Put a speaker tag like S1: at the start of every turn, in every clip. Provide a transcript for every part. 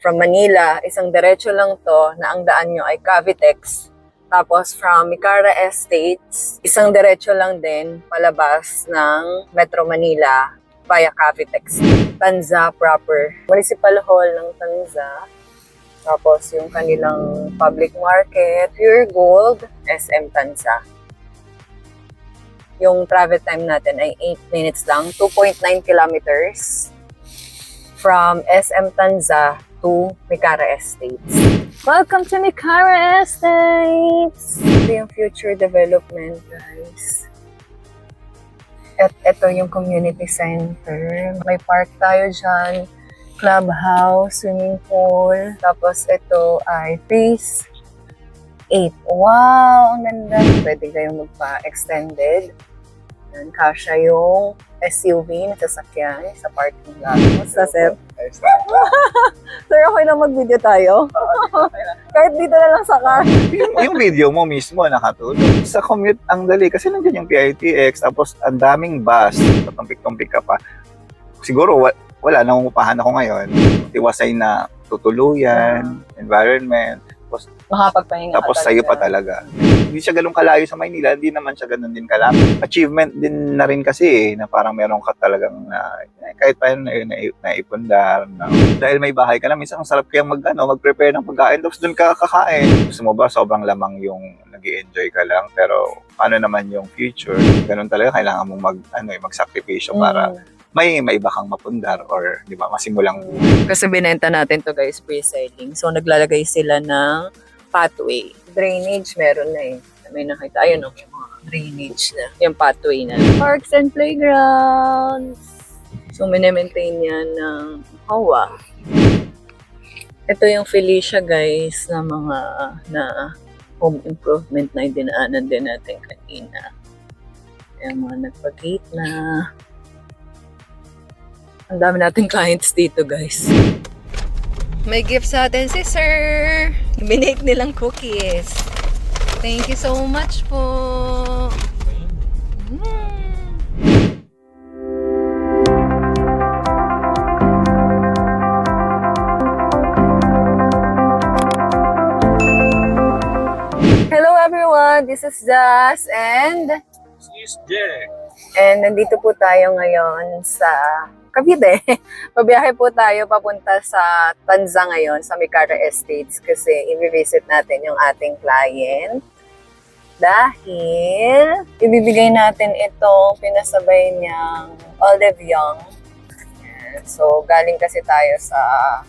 S1: From Manila, isang diretso lang to na ang daan nyo ay Cavitex. Tapos from Micara Estates, isang diretso lang din palabas ng Metro Manila via Cavitex. Tanza proper. Municipal Hall ng Tanza. Tapos yung kanilang public market, Pure Gold, SM Tanza. Yung travel time natin ay 8 minutes lang, 2.9 kilometers from SM Tanza to Micara Estates. Welcome to Micara Estates! Ito yung future development, guys. At ito yung community center. May park tayo dyan, clubhouse, swimming pool. Tapos ito ay phase 8. Wow! Ang ganda! Pwede kayong magpa-extended. Yan, kasha yung SUV na sasakyan sa parking lot. Basta, sir? Sir, okay lang mag-video tayo? Kahit dito na lang sa car.
S2: yung video mo mismo nakatulong. Sa commute, ang dali. Kasi nandiyan yung PITX, tapos ang daming bus. Tumpik-tumpik ka pa. Siguro, wala, nangungupahan ako ngayon. Iwasay na tutuluyan, environment.
S1: Makapagpahinga
S2: Tapos sa'yo pa talaga. Hindi siya ganun kalayo sa Maynila, hindi naman siya ganun din kalapit. Achievement din na rin kasi na parang meron ka talagang kahit pa yun naipundar. Dahil may bahay ka na, minsan ang sarap kayang mag-prepare ng pagkain, tapos dun ka kakain. Gusto mo ba sobrang lamang yung nag-i-enjoy ka lang, pero paano naman yung future? Ganun talaga, kailangan mong magsakripisyo para may iba kang mapundar or di ba masimulang.
S1: Kasi binenta natin to guys, pre-selling. So naglalagay sila ng pathway. Drainage meron na eh. May nakita, ayun yung mga drainage na. Yung pathway na. Parks and playgrounds. So mini-maintain yan ng HOA. Ito yung Felicia guys na mga home improvement na dinaanan din natin kanina. Yung mga nagpag-gate na. Ang dami nating clients dito, guys. May gift sa atin si Sir. Minake nilang cookies. Thank you so much po. Hello everyone, this is Jazz and
S2: Jack.
S1: And nandito po tayo ngayon sa Cavite. Pabiyahe po tayo papunta sa Tanza ngayon, sa Micara Estates kasi i-visit natin yung ating client. Dahil ibibigay natin itong pinasabay niyang olive young. So galing kasi tayo sa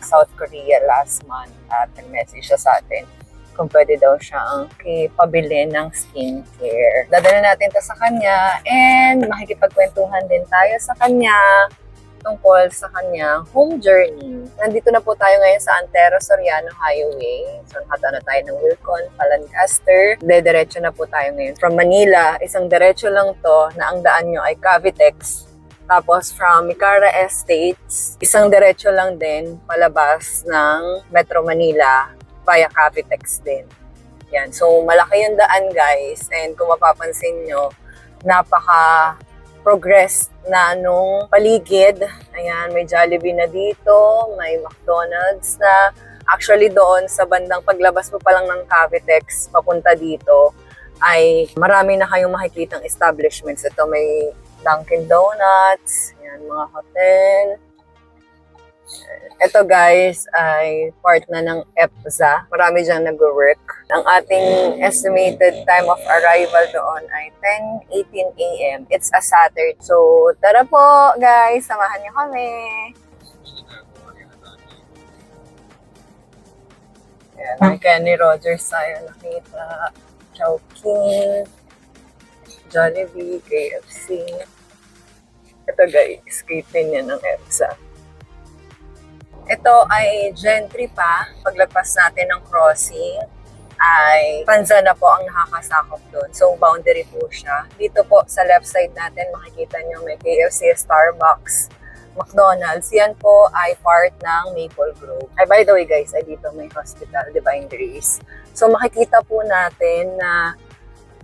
S1: South Korea last month at nag-message siya sa atin kung pwede daw siyang pabili ng skincare. Dadala natin to sa kanya and makikipagkwentuhan din tayo sa kanya tungkol sa kanya home journey. Nandito na po tayo ngayon sa Antero Soriano Highway. So nakata na tayo ng Wilcon, Palancaster. Dediretso na po tayo ngayon. From Manila, isang diretso lang to na ang daan nyo ay Cavitex. Tapos from Micara Estates, isang diretso lang din palabas ng Metro Manila via Cavitex din. Yan. So malaki yung daan guys. And kung mapapansin nyo, progress na nung paligid. Ayan, may Jollibee na dito, may McDonald's na. Actually doon sa bandang paglabas mo pa lang ng Cavitex papunta dito ay marami na kayong makikitang establishments. Ito may Dunkin Donuts, ayan, mga hotel. Ito guys ay part na ng EPZA. Marami dyan nag-work. Ang ating estimated time of arrival doon ay 10:18 a.m. It's a Saturday. So tara po guys, samahan niyo kami. Ayan, may Kenny Rogers tayo nakita. Chowking, Jollibee, KFC. Ito guys, gate din yan ng EPZA. Ito ay gentry pa. Paglagpas natin ng crossing ay Tanza na po ang nakakasakop doon. So boundary po siya. Dito po sa left side natin makikita nyo may KFC, Starbucks, McDonald's. Yan po ay part ng Maple Grove. Ay by the way guys, ay dito may hospital, Divine Grace. So makikita po natin na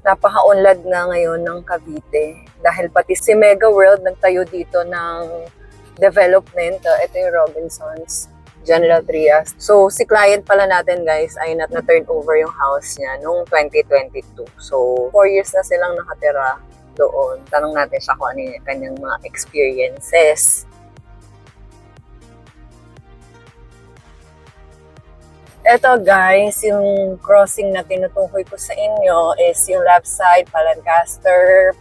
S1: napaka-unlad na ngayon ng Cavite. Dahil pati si Mega World nagtayo dito ng development. Ito yung Robinsons General Trias. So, si client pala natin guys ay na-turn over yung house niya noong 2022. So, 4 years na silang nakatira doon. Tanong natin siya kung ano yung kanyang mga experiences. Eto guys, yung crossing na tinutukoy ko sa inyo is yung left side, Palancaster,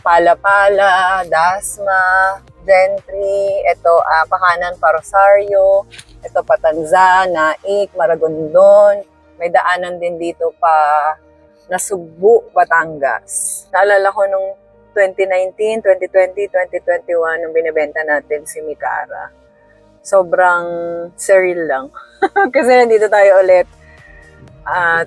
S1: Palapala, Dasma, Gentry, ito pakanan pa Rosario, ito pa Tanza, Naik, Maragondon, may daanan din dito pa Nasugbu, Batangas. Naalala ko nung 2019, 2020, 2021 nung binibenta natin si Mikara. Sobrang surreal lang. Kasi nandito tayo ulit. At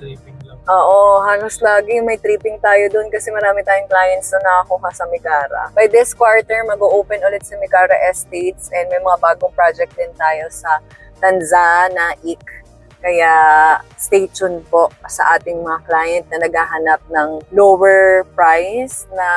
S1: oo, halos lagi may tripping tayo doon kasi marami tayong clients na nakakuha sa Mikara. By this quarter, mag-o-open ulit si Mikara Estates and may mga bagong project din tayo sa Tanza, Naik. Kaya stay tuned po sa ating mga client na naghahanap ng lower price na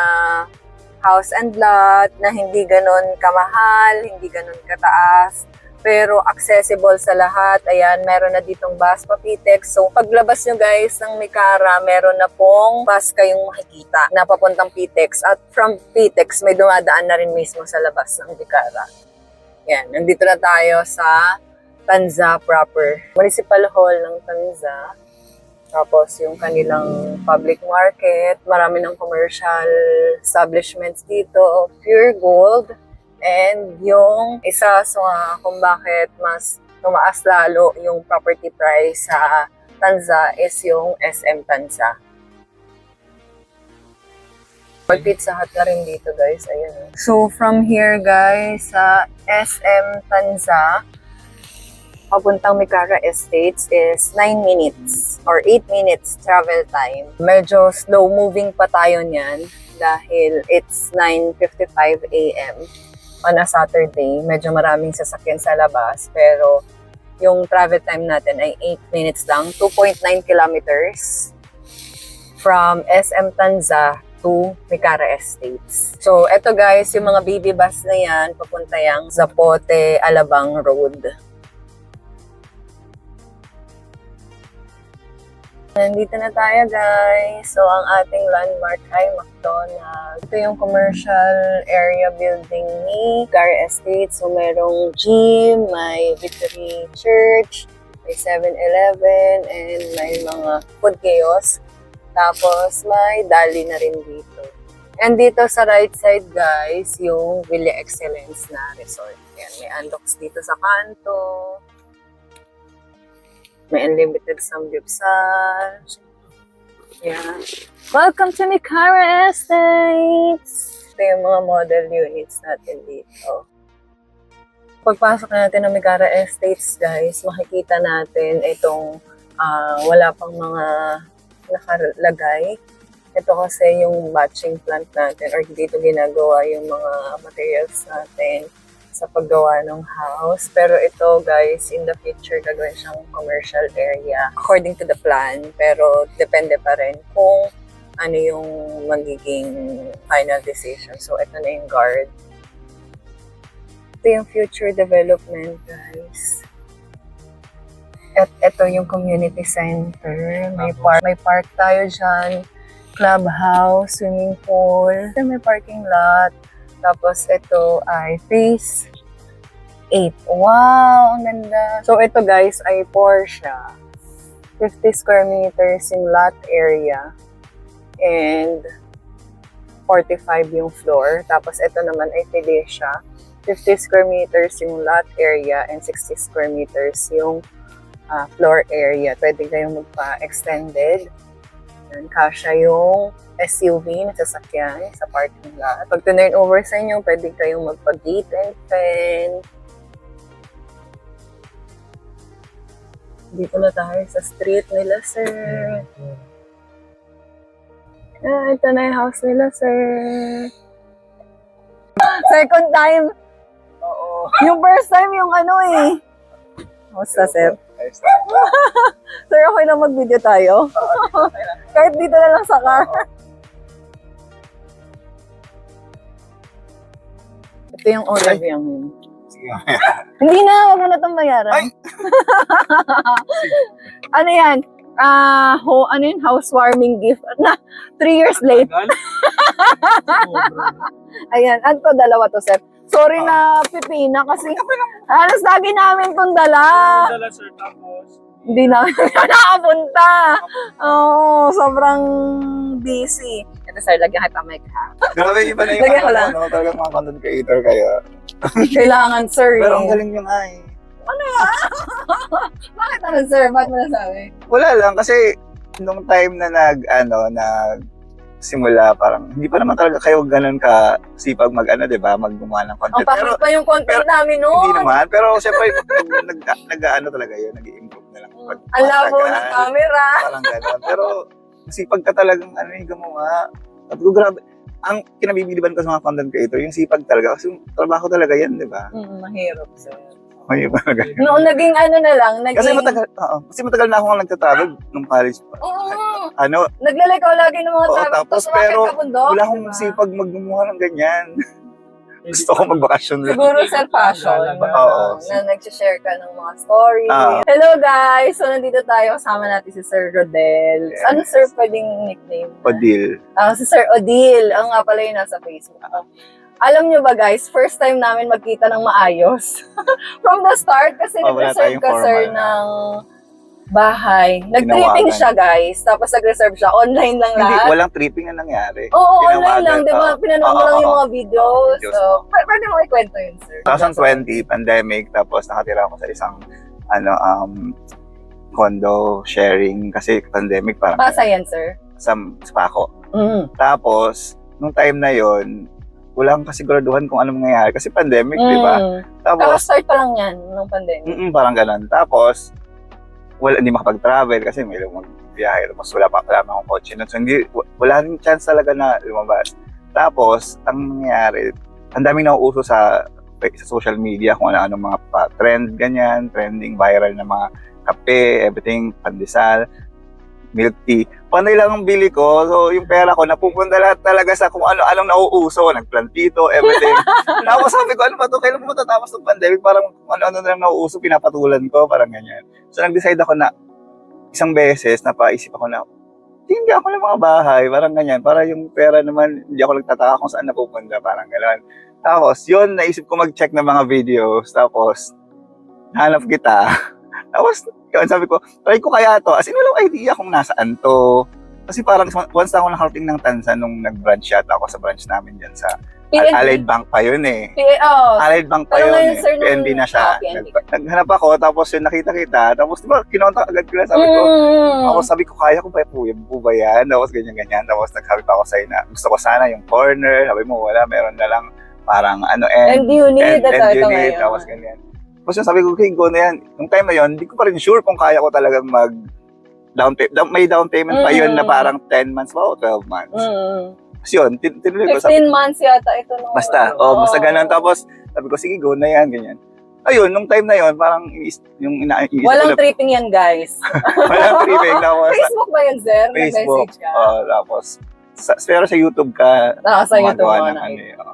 S1: house and lot na hindi ganon kamahal, hindi ganon kataas, pero accessible sa lahat. Ayan, meron na ditong bus pa Pitex. So, paglabas nyo guys ng Mikara, meron na pong bus kayong makikita na papuntang Pitex. At from Pitex, may dumadaan na rin mismo sa labas ng Mikara. Yan, nandito na tayo sa Tanza proper. Municipal Hall ng Tanza. Tapos yung kanilang public market, marami ng commercial establishments dito, Pure Gold. And yung isa sa kung bakit mas tumaas lalo yung property price sa Tanza is yung SM Tanza. May Pizza Hut na rin dito guys, ayan. So from here guys, sa SM Tanza, papuntang Mikara Estates is 9 minutes or 8 minutes travel time. Medyo slow moving pa tayo niyan dahil it's 9:55 a.m. on a Saturday. Medyo maraming sasakyan sa labas pero yung travel time natin ay 8 minutes lang, 2.9 kilometers from SM Tanza to Mikara Estates. So eto guys, yung mga baby bus na yan papunta yang Zapote, Alabang Road. Nandito na tayo guys. So ang ating landmark ay McDonald's. Ito yung commercial area building ni Mikara Estates. So merong gym, may Victory Church, may 7-Eleven, and may mga food kiosk. Tapos may dali na rin dito. And dito sa right side guys, yung Villa Excellence na resort. Yan, may unlocks dito sa kanto. May unlimited samgyupsal. Yeah. Welcome to Mikara Estates! Ito yung mga model units natin dito. Pagpasok natin ng Mikara Estates, guys, makikita natin itong wala pang mga nakalagay. Ito kasi yung batching plant natin or hindi ito ginagawa yung mga materials natin sa paggawa ng house. Pero ito guys, in the future, gagawin siyang commercial area according to the plan. Pero depende pa rin kung ano yung magiging final decision. So ito na yung guard. Ito yung future development guys. At ito yung community center. May park tayo dyan. Clubhouse, swimming pool. May parking lot. Tapos ito ay phase 8. Wow, ang ganda. So ito guys ay Porsche. 50 square meters yung lot area. And 45 yung floor. Tapos ito naman ay Felicia. 50 square meters yung lot area and 60 square meters yung floor area. Pwede kayong magpa-extended. And kasha yung SUV na sasakyan sa parking lot. Pag turn over sa inyo, pwede kayong magpag-gate and fen. Dito na tayo sa street nila, sir. Ito na yung house nila, sir. Second time.
S2: Oo.
S1: Yung first time, yung ano eh. Kamusta, sir? Sir, okay lang mag-video tayo? Kahit dito na lang sa car. Ito yung olive yung.
S2: Sige.
S1: Hindi na, wag mo na itong bayaran.
S2: Ay!
S1: Ano yan? Ano yun? Housewarming gift. Na, 3 years late. Ayan, ano to, dalawa to, sir. Sorry na pipina kasi halos lagi namin itong dala.
S3: Dala sir, tapos
S1: Hindi namin nakapunta. Oo, sobrang busy. Ito, sir, lagyan kita mic ha.
S2: Grabe, iba na yung
S1: Lagyan ko lang.
S2: ano, talagang mga content creator kayo.
S1: Kailangan, sir.
S2: Pero ang
S1: eh.
S2: galing yung ay.
S1: Bakit ano, sir? Bakit mo nasabi?
S2: Wala lang, kasi nung time na simula, parang hindi pa naman talaga kayo ganun ka sipag di ba, maggumawa ng
S1: Ang
S2: content.
S1: pakit pa yung content namin
S2: Hindi
S1: noon.
S2: naman, pero syempre, nag-ano talaga yun, nag-improve na lang.
S1: Ang labo ng camera.
S2: Parang gano'n. Pero sipag ka talagang gumawa. At ko, grabe. Ang kinabibiliban ko sa mga content creator, yung sipag talaga. Kasi yung trabaho talaga yan, di ba?
S1: Mahirap, sir.
S2: May talaga.
S1: Noong naging ano na lang, naging...
S2: Kasi matagal na akong nagtatravel nung college pa.
S1: Oo.
S2: Ano,
S1: Naglalikaw lagi ng mga
S2: Oo,
S1: travel.
S2: tapos
S1: Tapos umakit
S2: pero
S1: ka bundok,
S2: wala akong
S1: diba?
S2: sipag maggumawa ng ganyan. Gusto ko magbakasyon lang.
S1: Siguro sa fashion.
S2: Oo.
S1: Na nag-share ka ng mga stories.
S2: Ah.
S1: Hello guys! So nandito tayo, kasama natin si Sir Rodel.
S2: Yes.
S1: Ano sir pwedeng nickname?
S2: Odil.
S1: Si Sir Odil. Ang nga pala yun nasa Facebook. Alam nyo ba guys, first time namin magkita ng maayos. From the start, kasi
S2: wala
S1: nag-reserve
S2: tayong
S1: ka sir
S2: formal.
S1: ng bahay. Nag-tripping
S2: Tinawagan.
S1: siya guys, tapos nag-reserve siya. Online lang
S2: Hindi,
S1: lahat.
S2: walang tripping na nangyari.
S1: Oo,
S2: Tinawagan,
S1: online lang. Di ba?
S2: oo.
S1: Pinanood mo
S2: Oo,
S1: lang yung
S2: oo.
S1: mga videos.
S2: Videos
S1: So,
S2: mo.
S1: pwede mo ikwento yun, sir.
S2: 2020, pandemic, tapos nakatira ako sa isang condo sharing kasi pandemic parang
S1: Pasa yan, sir.
S2: sa Paco.
S1: Mm.
S2: Tapos, nung time na yon walang kasiguraduhan kung anong mangyayari kasi pandemic, di ba? Tapos,
S1: Kaka-start pa lang yan ng pandemic.
S2: parang ganun. Tapos, hindi makapag-travel kasi may magbiyahe. Tapos wala pa akong kotse nun. So, wala rin chance talaga na lumabas. Tapos, ang nangyayari, ang daming nauuso sa social media kung ano-ano mga trend, ganyan, trending, viral na mga kape, everything, pandesal, milk tea. Panay lang ang bili ko. So, yung pera ko, napupunta lahat talaga sa kung ano-anong nauuso. Nagplantito, everything. Tapos sabi ko, ano ba ito? Kailan mo matatapos ng pandemic? Parang kung ano-ano na lang nauuso, pinapatulan ko. Parang ganyan. So, nag-decide ako na isang beses, napaisip ako na, hindi ako ng mga bahay. Parang ganyan. Para yung pera naman, hindi ako nagtataka kung saan napupunta. Parang gano'n. Tapos, yun, naisip ko mag-check ng mga videos. Tapos, hanap kita. Tapos, yun, sabi ko, try ko kaya to. As in, walang idea kung nasaan to. Kasi parang once na ako nakarating ng Tansan nung nag-branch yata ako sa branch namin dyan sa Allied Bank pa yun eh. Allied Bank pa
S1: Pero
S2: yun
S1: ngayon,
S2: eh.
S1: sir, nung-
S2: PNB na siya.
S1: PNB.
S2: Naghanap ako, tapos yun, nakita kita. Tapos, di ba, kinontak agad ko na. Sabi ko, tapos sabi ko, kaya ko ba yan? Tapos ganyan-ganyan. Tapos nagsabi pa ako sa'yo na gusto ko sana yung corner. Sabi mo, wala, meron na lang parang
S1: End unit.
S2: end unit. Tapos ganyan. Tapos yun, sabi ko, okay, go na yan. Yung time na yun, hindi ko pa rin sure kung kaya ko talagang may down payment pa yun na parang 10 months pa o 12 months. Tapos yun, tinuloy ko.
S1: 15 months yata ito. No?
S2: Basta ganun. Tapos sabi ko, sige, go na yan, ganyan. Ayun, nung time na yun, parang iniisip
S1: Walang tripping yan, guys.
S2: walang tripping. Tapos,
S1: Facebook ba yun, sir?
S2: Facebook.
S1: Nag-message ka?
S2: Tapos, pero sa YouTube ka,
S1: Sa YouTube
S2: gumagawa
S1: mo
S2: ng
S1: na.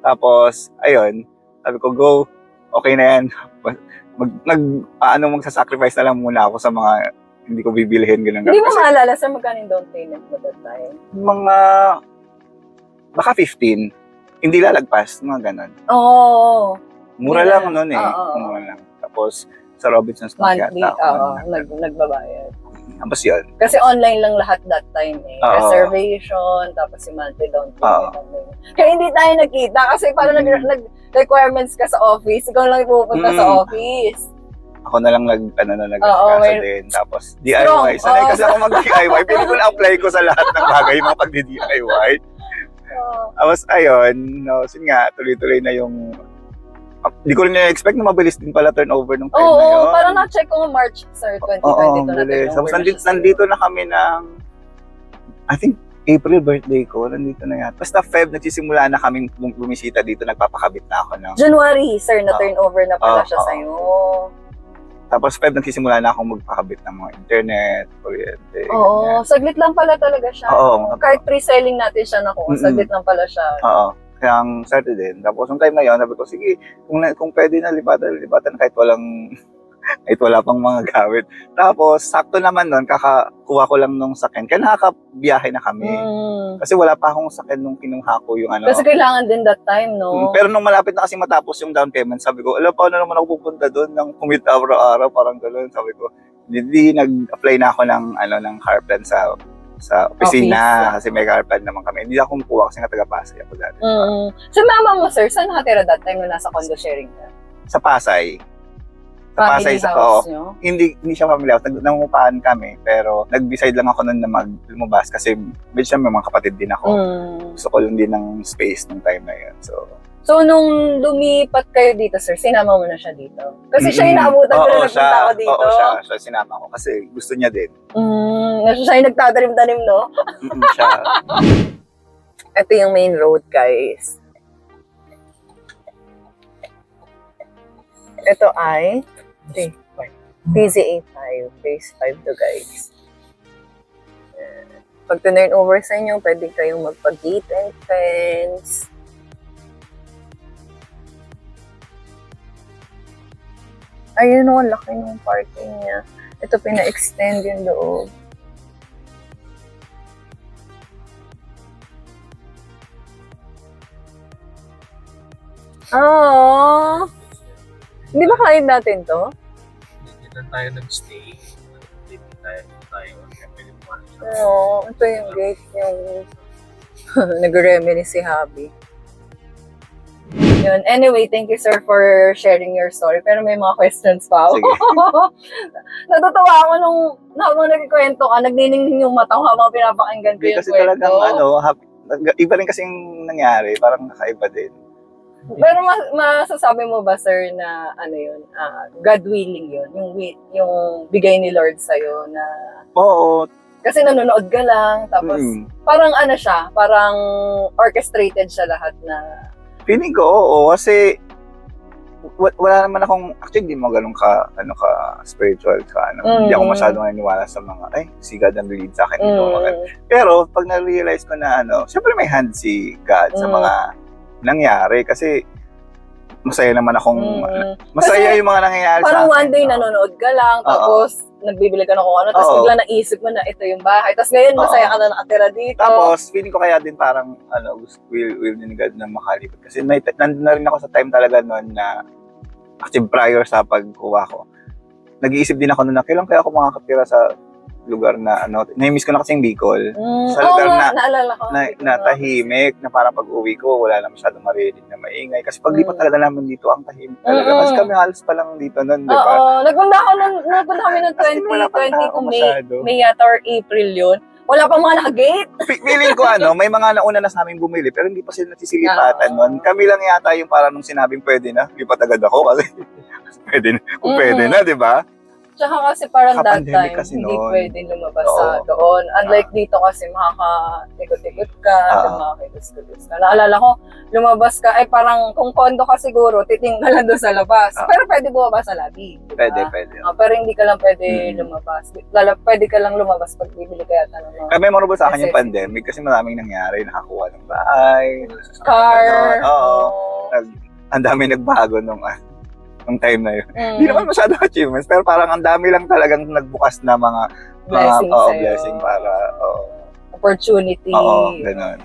S2: Tapos, ayun, sabi ko, go, okay na yan. Magsasacrifice na lang muna ako sa mga hindi ko bibilihin, gano'n.
S1: Hindi mo maalala, sir, magkano yung down payment mo that time?
S2: Mga, baka 15, hindi lalagpas, mga gano'n.
S1: Oo.
S2: Mura
S1: Hindi
S2: lang nun eh.
S1: Oo.
S2: Mura lang. Tapos, sa Robinsons Bank
S1: Monthly,
S2: yata ako.
S1: nagbabayad.
S2: Tapos yun.
S1: Kasi online lang lahat that time eh.
S2: Oo.
S1: Reservation, tapos yung monthly down payment. Kaya hindi tayo nagkita kasi parang nag-requirements ka sa office. Ikaw lang ipupunta sa office.
S2: Ako na lang nag-asikaso
S1: may-
S2: din. Tapos, DIY. Sanay kasi ako mag-DIY. Pili ko na-apply ko sa lahat ng bagay yung mga pag-DIY. Tapos, ayun. No, sin nga, tuloy-tuloy na yung... Hindi ko rin na-expect na mabilis din pala turnover nung time na yun.
S1: Parang na-check ko March, sir, 2022
S2: Oo,
S1: na
S2: bilis. Tapos,
S1: turnover na siya, sir.
S2: nandito na kami ng... I think, April birthday ko. Nandito na yan. Basta Feb, nagsisimula na kaming bumisita dito. Nagpapakabit na ako ng...
S1: January, sir, na turnover na pala siya
S2: Oo.
S1: sa'yo.
S2: Tapos Feb, nagsisimula na akong magpakabit ng mga internet, kuryente.
S1: Oo, saglit lang pala talaga siya.
S2: Oo.
S1: Kahit pre-selling natin siya, naku,
S2: Mm-mm.
S1: saglit lang pala siya.
S2: Oo. Kaya ang started din. Tapos yung time na yun, sabi ko, sige, kung pwede na lipatan kahit kahit wala pang mga gamit. Tapos, sakto naman nun, kakakuha ko lang nung sakyan. Kaya nakakabiyahe na kami. Kasi wala pa akong sakyan nung kinuha ko yung ano.
S1: Kasi kailangan din that time, no?
S2: Pero nung malapit na kasi matapos yung down payment, sabi ko, alam, paano naman ako pupunta doon ng commute araw-araw, parang gano'n. Sabi ko, hindi nag-apply na ako ng car plan sa opisina. Kasi may car plan naman kami. Hindi ako kumukuha kasi nga taga-Pasay ako dati.
S1: Sa mama mo, sir, saan nakatira that time na nasa condo sharing ka?
S2: Sa Pasay.
S1: Family house nyo?
S2: Hindi siya family house. Nangungupahan kami, pero nag-decide lang ako nun na lumabas kasi medyo may mga kapatid din ako. Gusto ko lang din ng space nung time na yun.
S1: So, nung lumipat kayo dito, sir, sinama mo na siya dito? Kasi siya yung naabutan ko na nagpunta ako dito.
S2: Oo, siya sinama ko kasi gusto niya din.
S1: Siya yung nagtatanim-tanim, no?
S2: Siya.
S1: Ito yung main road, guys. Ito ay PZA5, phase 5 to, guys. Pag turn over sa inyo, pwede kayong magpag-gate and fence. Ayun o, laki ng parking niya. Ito, pina-extend yung loob. Hindi ba kain natin to?
S3: Dito tayo nag-stay. Dito tayo.
S1: Oo, ito yung gate yung nag-reminisce si Habi. Yun. Anyway, thank you, sir, for sharing your story. Pero may mga questions pa ako.
S2: Sige.
S1: Natutuwa ako nung habang nagkikwento ka, nagniningning yung mata ko habang pinapakinggan ko yung
S2: Kasi
S1: kwento.
S2: talagang iba rin kasing nangyari. Parang nakaiba din.
S1: Pero masasabi mo ba, sir, na ano yun, God willing yun? Yung bigay ni Lord sa'yo na...
S2: Oo.
S1: Kasi nanonood ka lang, tapos parang ano siya, parang orchestrated siya lahat na...
S2: Feeling ko, oo. Kasi wala naman akong, actually hindi mo ganun ka spiritual ka. Hindi ako masyadong naniniwala sa mga, si God ang lead sa akin. Pero pag na-realize ko na syempre may hand si God sa mga nangyari. Kasi masaya naman akong, masaya yung mga nangyayari sa akin.
S1: Parang one day nanonood ka lang, tapos nagbibili ka ng kung ano, tapos bigla naisip mo na ito yung bahay. Tapos ngayon masaya ka na nakatira dito.
S2: Tapos feeling ko kaya din parang will ni God na makalipat. Kasi nandun na rin ako sa time talaga noon na actually prior sa pagkuha ko. Nag-iisip din ako noon na kailan kaya ako makakatira sa lugar na na-miss ko na kasi yung Bicol. Sa lugar
S1: naalala ko.
S2: Na tahimik, na parang pag-uwi ko, wala na masyadong marinig na maingay. Kasi paglipat talaga namin dito, ang tahimik talaga. Kasi kami halos pa lang dito nun, di ba?
S1: Oo, nagpunta kami ng 2022 May yata or April yun. Wala pang mga naka-gate.
S2: Feeling ko may mga nauna na sa amin bumili, pero hindi pa sila natisilipatan nun. Kami lang yata yung parang nung sinabing pwede na, lipat agad ako kasi pwede na, kung pwede na, di ba?
S1: Tsaka kasi parang that time,
S2: kasi
S1: hindi
S2: noon.
S1: pwede lumabas sa doon. Unlike dito kasi makaka-ikot-ikot ka, makaka-ikot-ikot ka. Naalala ko, lumabas ka, parang kung kondo ka siguro, titingnan doon sa labas. Pero pwede bumabas sa lobby. Diba?
S2: Pwede.
S1: Pero hindi ka lang pwede lumabas. Pwede ka lang lumabas pag bibili ka yata ng mga...
S2: Kaya memorable sa akin yung pandemic kasi maraming nangyari, nakakuha ng bahay,
S1: car.
S2: Ang dami nagbago nung time na yun. Hindi naman masyadong achievements, pero parang ang dami lang talagang nagbukas na mga blessing para
S1: opportunity.
S2: Oo, ganun.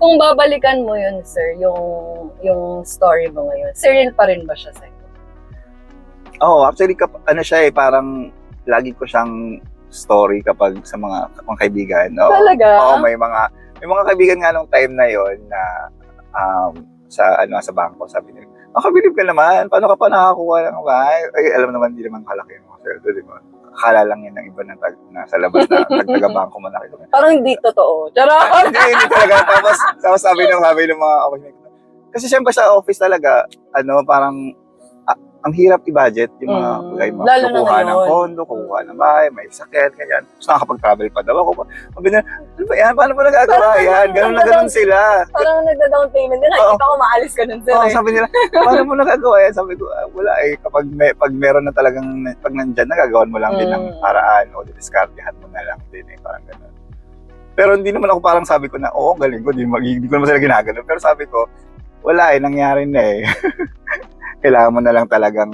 S1: Kung babalikan mo yun, sir, yung story mo ngayon, surreal pa rin ba siya sa'yo?
S2: Oo, actually, parang lagi ko siyang story kapag sa mga kaibigan.
S1: Talaga?
S2: Oo, may mga kaibigan nga nung time na yon na sa bangko, sabi nila, makabilib ka naman, paano ka pa nakakuha ng bahay? Alam naman, hindi naman kalaki yung mga sweldo, di ba? Akala lang yan ng iba na sa labas na taga-bangko malaki.
S1: Parang hindi totoo. Charot!
S2: Hindi talaga. Tapos sabi ng mga kasi siyempre sa office talaga, parang ang hirap i-budget yung mga kukuha ng kondo, kukuha ng bahay, may sakit, ganyan. Tapos nakakapag-travel pa daw ako. Sabi na, ano ba yan? Paano ba nagagawa yan? Ganun na ganun sila.
S1: Parang nagda-down payment din. Nakikita ko maalis ka nun, sir.
S2: Sabi nila, paano mo nagagawa yan? Sabi ko, wala pag meron na talagang, pag nandyan, nagagawan mo lang din ng paraan o diskartehan mo na lang din parang ganun. Pero hindi naman ako parang sabi ko na, oo, galing ko, hindi ko naman sila ginagano. Pero sabi ko, wala nangyari na eh. Kailangan mo na lang talagang,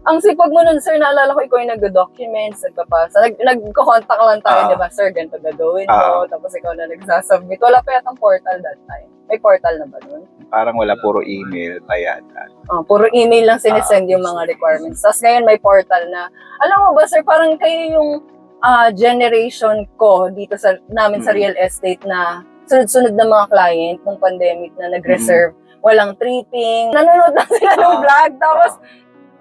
S1: Ang sipag mo nun, sir, naalala ko ikaw yung nag-documents, nagpapasa. Nagko-contact lang tayo, di ba, sir, ganito gagawin mo. Tapos ikaw na nagsasubmit. Wala pa yatang portal that time. May portal na ba nun?
S2: parang wala, puro email pa yata.
S1: Puro email lang sinesend yung mga requirements. Tapos ngayon may portal na. Alam mo ba, sir, parang kayo yung generation ko dito namin sa real estate na sunod-sunod na mga client nung pandemic na nag-reserve. Walang tripping. Nanonood lang sila ng vlog. Tapos,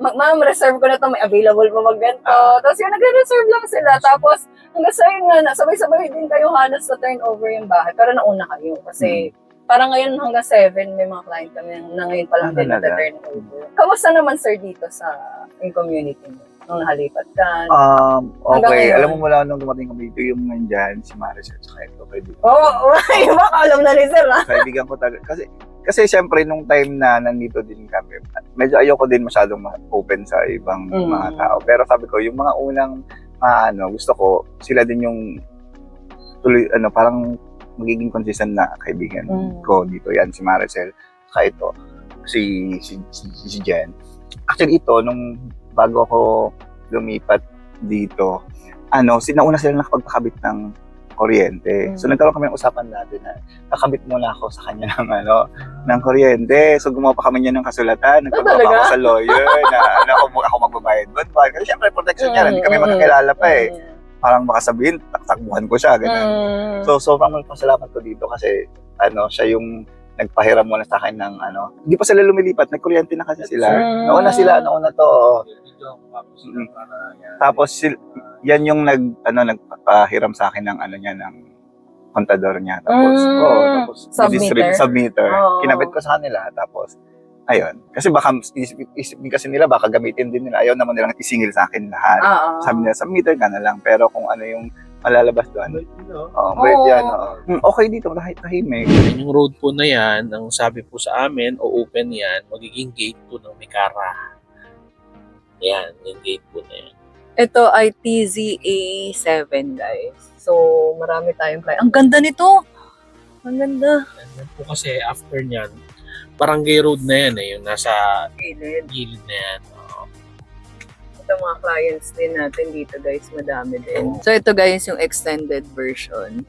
S1: ma'am, reserve ko na to, may available pa mag-ganto. Tapos yung nagre-reserve lang sila. Tapos, hanggang sa yun nga, sabay-sabay din kayo halos sa turnover yung bahay. Pero nauna kayo. Kasi, parang ngayon hanggang 7, may mga client kami na ngayon pa lang din na-turnover. Kamusta naman, sir, dito sa yung community mo? Nung nahalipat ka?
S2: Okay. Alam mo mula nung dumating kami dito, yung nandyan, si Maricel, tsaka ito, kaibigan.
S1: Baka alam na ni sir, ha?
S2: Kaibigan ko talaga. Kasi syempre, nung time na nandito din kami, medyo ayoko din masyadong open sa ibang mga tao. Pero sabi ko, yung mga unang, gusto ko, sila din yung tuloy, parang magiging consistent na kaibigan ko dito. Yan, si Maricel, tsaka ito, si Jen. Actually, ito, nung bago ako lumipat dito, sinauna sila nakapagpakabit ng kuryente. So nagkaroon kami ng usapan dati na kakabit muna ako sa kanya ng kuryente. So gumawa pa kami niya ng kasulatan. Nagpagawa pa ako sa lawyer na ako magbabayad doon. Kasi syempre protection niya, hindi kami magkakilala pa eh. Parang baka sabihin, takbuhan ko siya, ganun. So sobrang pasalamat ko dito kasi siya yung nagpahiram muna sa akin ng hindi pa sila lumilipat, nagkuryente na kasi sila. Nauna to. Tapos yan yung nagpahiram sa akin ng ng kontador niya. Tapos submitter. Kinabit ko sa kanila. Tapos ayun. Kasi baka isipin kasi nila, baka gamitin din nila. Ayaw naman nilang isingil sa akin lahat. Sabi nila, submitter ka na lang. Pero kung ano yung malalabas doon. Okay dito, kahit tahimik.
S3: Yung road po na yan, ang sabi po sa amin, o open yan, magiging gate po ng Mikara. Yan, yung gate po na yan.
S1: Ito ay TZA7, guys. So, marami tayong client. Ang ganda nito! Ang ganda.
S3: And po kasi after nyan, barangay road na yan yung nasa
S1: Gilid
S3: na yan.
S1: Ito mga clients din natin dito, guys. Madami din. So, ito guys, yung extended version.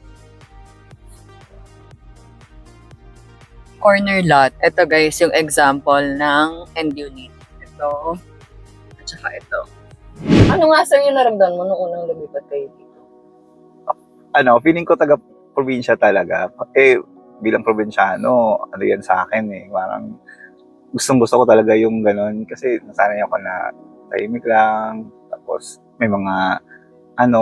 S1: Corner lot. Ito guys, yung example ng end unit. Ito. At saka ito. Ano nga sir yung naramdaman mo nung unang lumipat kayo dito?
S2: Feeling ko taga-probinsya talaga. Bilang probinsyano, yan sa akin eh. Parang gustong-gusto ko talaga yung ganun. Kasi nasanay ako na tahimik lang. Tapos may mga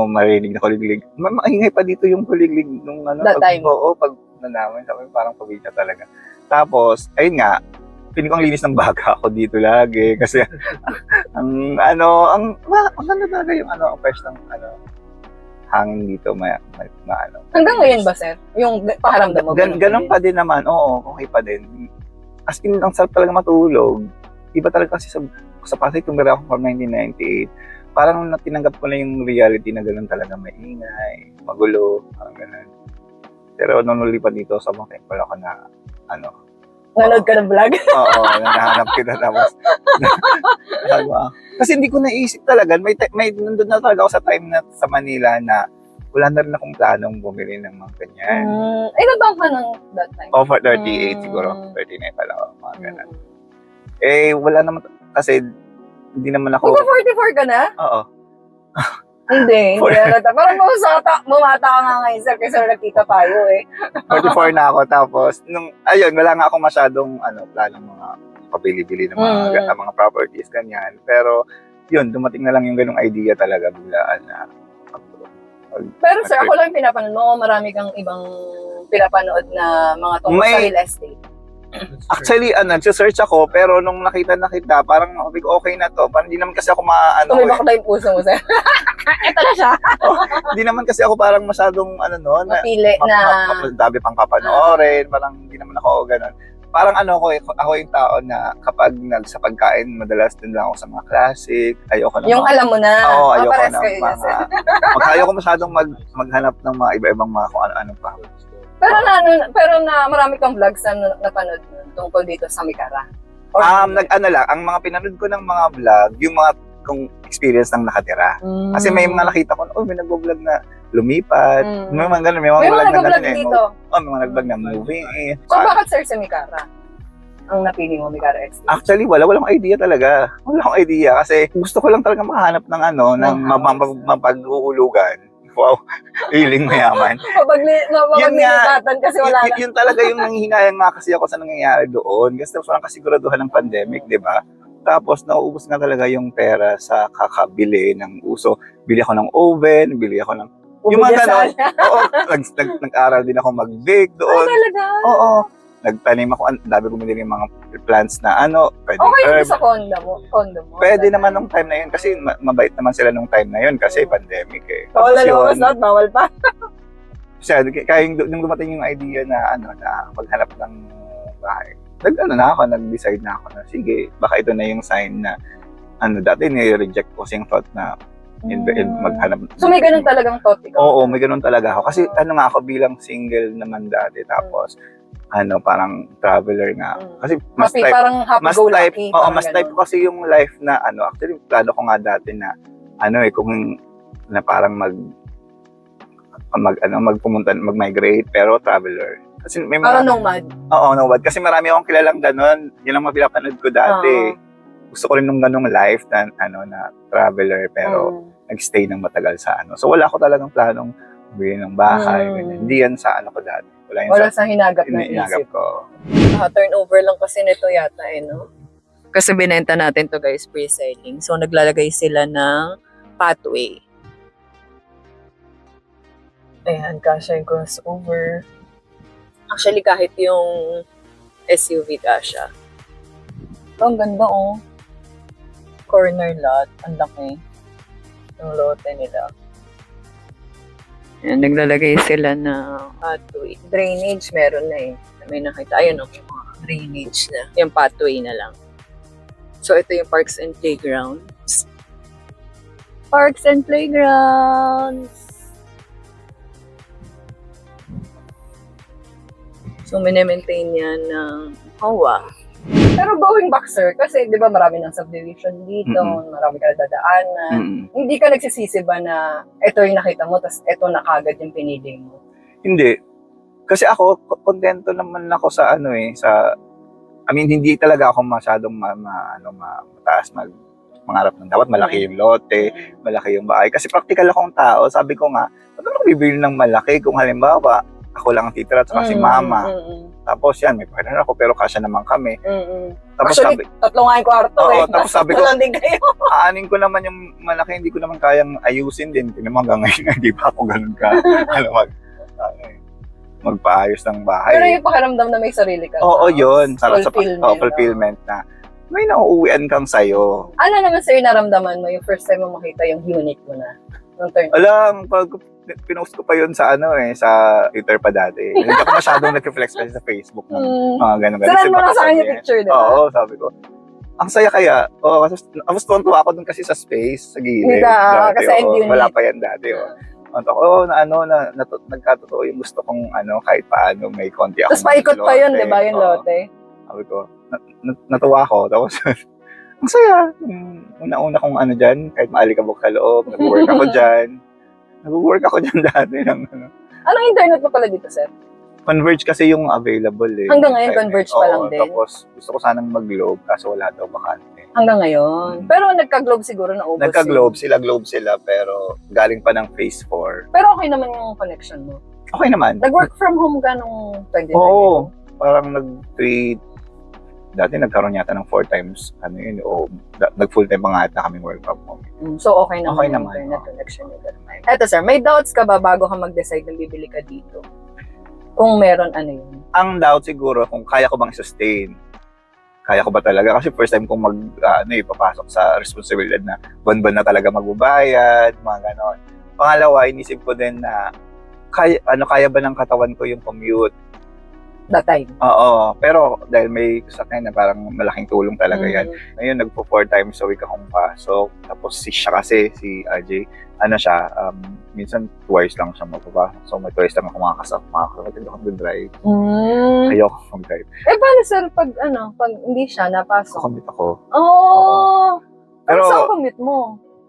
S2: marinig na kuliglig. Maingay pa dito yung kuliglig nung
S1: That time?
S2: Oo, pag nanamin. Sabi, parang probinsya talaga. Tapos, ayun nga, feeling ko ang linis ng baga ako dito lagi. Kasi, ang ganda talaga yung ang fresh ng hangin dito,
S1: Hanggang ngayon ba, sir? Yung paharamdam mo?
S2: Ganun pa din naman, oo, okay pa din. As in, ang sarap talaga matulog. Iba talaga kasi sa Pasay, tumira ako from 1998. Parang tinanggap ko na yung reality na ganun talaga maingay, magulo, parang ganun. Pero nung lulipat dito, sobrang thankful ako na,
S1: nanood ka ng vlog?
S2: Oo, nahanap kita tapos. Kasi hindi ko naisip talaga, may nandun na talaga ako sa time na sa Manila na wala na rin akong planong bumili ng mga ganyan.
S1: Ilan ba ka ng that time?
S2: For 38 siguro, 39 pala ako, mga ganun. Wala naman, kasi hindi naman ako...
S1: Magpa-44 ka na?
S2: Oo.
S1: Hindi halata. Parang bumata ka nga ngayon, sir, kasi nakita tayo eh.
S2: 44 na ako, tapos, wala nga ako masyadong, planong mga pabili-bili ng mga properties, ganyan. Pero, yun, dumating na lang yung ganung idea talaga, biglaan na.
S1: Pero sir, ako lang pinapanood mo, marami kang ibang pinapanood na mga tungkol sa real estate.
S2: Actually, nagsisearch ako, pero nung nakita, parang okay na to. Parang hindi naman kasi ako
S1: Tumibak na yung puso mo, sir. Ito na siya.
S2: Hindi naman kasi ako parang masyadong,
S1: mapili na...
S2: Dabi pang papanoorin, parang hindi naman ako ganun. parang ano ako yung tao na kapag sa pagkain, madalas din lang ako sa mga classic. Ayoko na
S1: Yung alam mo na.
S2: Oo, ayoko
S1: pares
S2: na
S1: kayo dyan, sir.
S2: ayoko masyadong maghanap ng mga iba-ibang mga kung ano-ano pa.
S1: Pero marami kang vlogs na napanood nun tungkol dito sa Mikara. Or
S2: Nag-ano lang, ang mga pinanood ko ng mga vlog, yung mga kung experience ng nakatira. Kasi may mga nakita ko, may nag-vlog na lumipat. May mga ganun, may mga vlog na
S1: nag-vlog
S2: ganun
S1: dito.
S2: May mga nag-vlog na movie.
S1: So bakit sir sa Mikara? Ang napili mo Mikara XD?
S2: Actually, walang idea talaga. Wala akong idea kasi gusto ko lang talaga makahanap ng ng mapag-uulugan. Wow, hiling mayaman.
S1: Mapaglilipatan kasi wala na.
S2: Yun talaga yung nanghihinayang nga kasi ako sa nangyayari doon. Kasi parang kasiguraduhan ng pandemic, di ba? Tapos nauubos nga talaga yung pera sa kakabili ng uso. Bili ako ng oven, bili ako ng... Yung mga ganon. Oo, nag-aral din ako mag-bake doon.
S1: Talaga?
S2: Oo. Nagtanim ako, ang dami ko binili mga plants na pwede
S1: Okay
S2: herb.
S1: sa condo mo.
S2: Pwede naman nung time na yun kasi mabait naman sila nung time na yun kasi pandemic eh.
S1: Bawal na
S2: Tapos
S1: lumabas lahat, bawal pa.
S2: kaya nung dumating yung idea na na maghanap ng bahay. Nag-decide na ako na sige, baka ito na yung sign na dati ni-reject ko kasi yung thought na maghanap.
S1: So may ganun talagang thought ikaw?
S2: Oo, may ganun talaga ako. Kasi nga ako bilang single naman dati tapos parang traveler nga. Kasi mas type,
S1: parang happy-go-lucky.
S2: mas type ko kasi yung life na actually plano ko nga dati na kung na parang mag-migrate pero traveler. Kasi may
S1: parang nomad.
S2: Oo, nomad. Kasi marami akong kilalang ganun. Yun ang mga pinapanood ko dati. Gusto ko rin nung ganung life na na traveler pero nagstay ng matagal sa So wala ko talagang planong bumili ng bahay. Hindi yan sa ko dati.
S1: Wala sa hinagap ng
S2: hinagap
S1: isip.
S2: ko.
S1: Turnover lang kasi nito yata no? Kasi binenta natin to guys, pre-selling. So naglalagay sila ng pathway. Ayan, kasha yung crossover. Actually, kahit yung SUV kasha. Ang ganda Corner lot. Ang laki. Yung lote nila. Ayan, naglalagay sila na pathway. Drainage meron na May nakita. Ayun yung mga drainage na. Yung pathway na lang. So, ito yung parks and playgrounds. Parks and playgrounds! So, minimaintain yan ng HOA. Pero going back, sir, kasi di ba marami ng subdivision dito, marami ka na dadaanan. Hindi ka nagsisisi ba na ito yung nakita mo, tapos ito na kagad yung pinili mo?
S2: Hindi. Kasi ako, kontento naman ako sa hindi talaga ako masyadong mataas mangarap ng dapat malaki yung lote, malaki yung bahay. Kasi practical akong tao. Sabi ko nga, ba't ako bibili ng malaki kung halimbawa, ako lang ang titira at si mama. Tapos yan, may partner ako pero kasya naman kami. Tapos
S1: actually, tatlo nga yung kwarto
S2: Tapos sabi ko,
S1: din kayo.
S2: aanin ko naman yung malaki, hindi ko naman kayang ayusin din. Tinamang hanggang ngayon, hindi pa ako ganun ka. Magpaayos ng bahay.
S1: Pero yung pakiramdam na may sarili ka.
S2: Oo, yun.
S1: Fulfillment.
S2: Na may nauuwian kang sayo.
S1: Ano naman sa'yo naramdaman mo yung first time mo makita yung unit mo na? Nung turn?
S2: Alam, pag pinost ko pa yun sa sa Twitter pa dati. Hindi ako masyadong nag-reflex kasi sa Facebook ng mga ganun.
S1: Saan mo lang sa akin yung picture, di ba?
S2: Oo, sabi ko. Ang saya kaya. Oo, kasi tuwa ako dun kasi sa space, sa gilid.
S1: Kasi end unit.
S2: Wala pa yan dati. Nagkatotoo yung gusto kong kahit paano may konti ako.
S1: Tapos paikot pa yun, di ba, yung lote?
S2: Sabi ko, natuwa ako. Tapos, ang saya. Una-una kong dyan, kahit maalikabok sa loob, nag-work ako dyan. Nag-work ako dyan dati.
S1: Anong internet mo pala dito, sir?
S2: Converge kasi yung available eh.
S1: Hanggang ngayon, Converge pa lang din?
S2: Tapos, gusto ko sanang mag-Globe, kaso wala daw bakante.
S1: Hanggang ngayon? Pero nagka-Globe siguro na ubos.
S2: Nagka-Globe sila, pero galing pa ng Phase 4.
S1: Pero okay naman yung connection mo?
S2: Okay naman.
S1: Nag-work from home ka nung 2020?
S2: Oo. Parang dati nagkaroon yata ng 4 times, nag-full time pa nga ata kami work from home.
S1: So, okay naman yung internet connection nyo that time. Eto sir, may doubts ka ba bago ka mag-decide na bibili ka dito? Kung meron, yun?
S2: Ang doubt siguro kung kaya ko bang sustain. Kaya ko ba talaga? Kasi first time kong papasok sa responsibilidad na buwan-buwan na talaga magbabayad, mga ganon. Pangalawa, inisip ko din na kaya ba ng katawan ko yung commute?
S1: That time.
S2: Oo, pero dahil may sa akin na parang malaking tulong talaga yan. Ngayon, nagpo 4 times a week akong pasok. Tapos siya kasi, si AJ, ano siya, minsan twice lang siya magpapasok. So may twice lang ako makakasama. Hindi ako mag-drive. Ayoko mag-drive.
S1: Eh, paano sir, pag hindi siya napasok?
S2: Commute ako.
S1: Oh!
S2: Pero,
S1: Kamusta ang commute mo?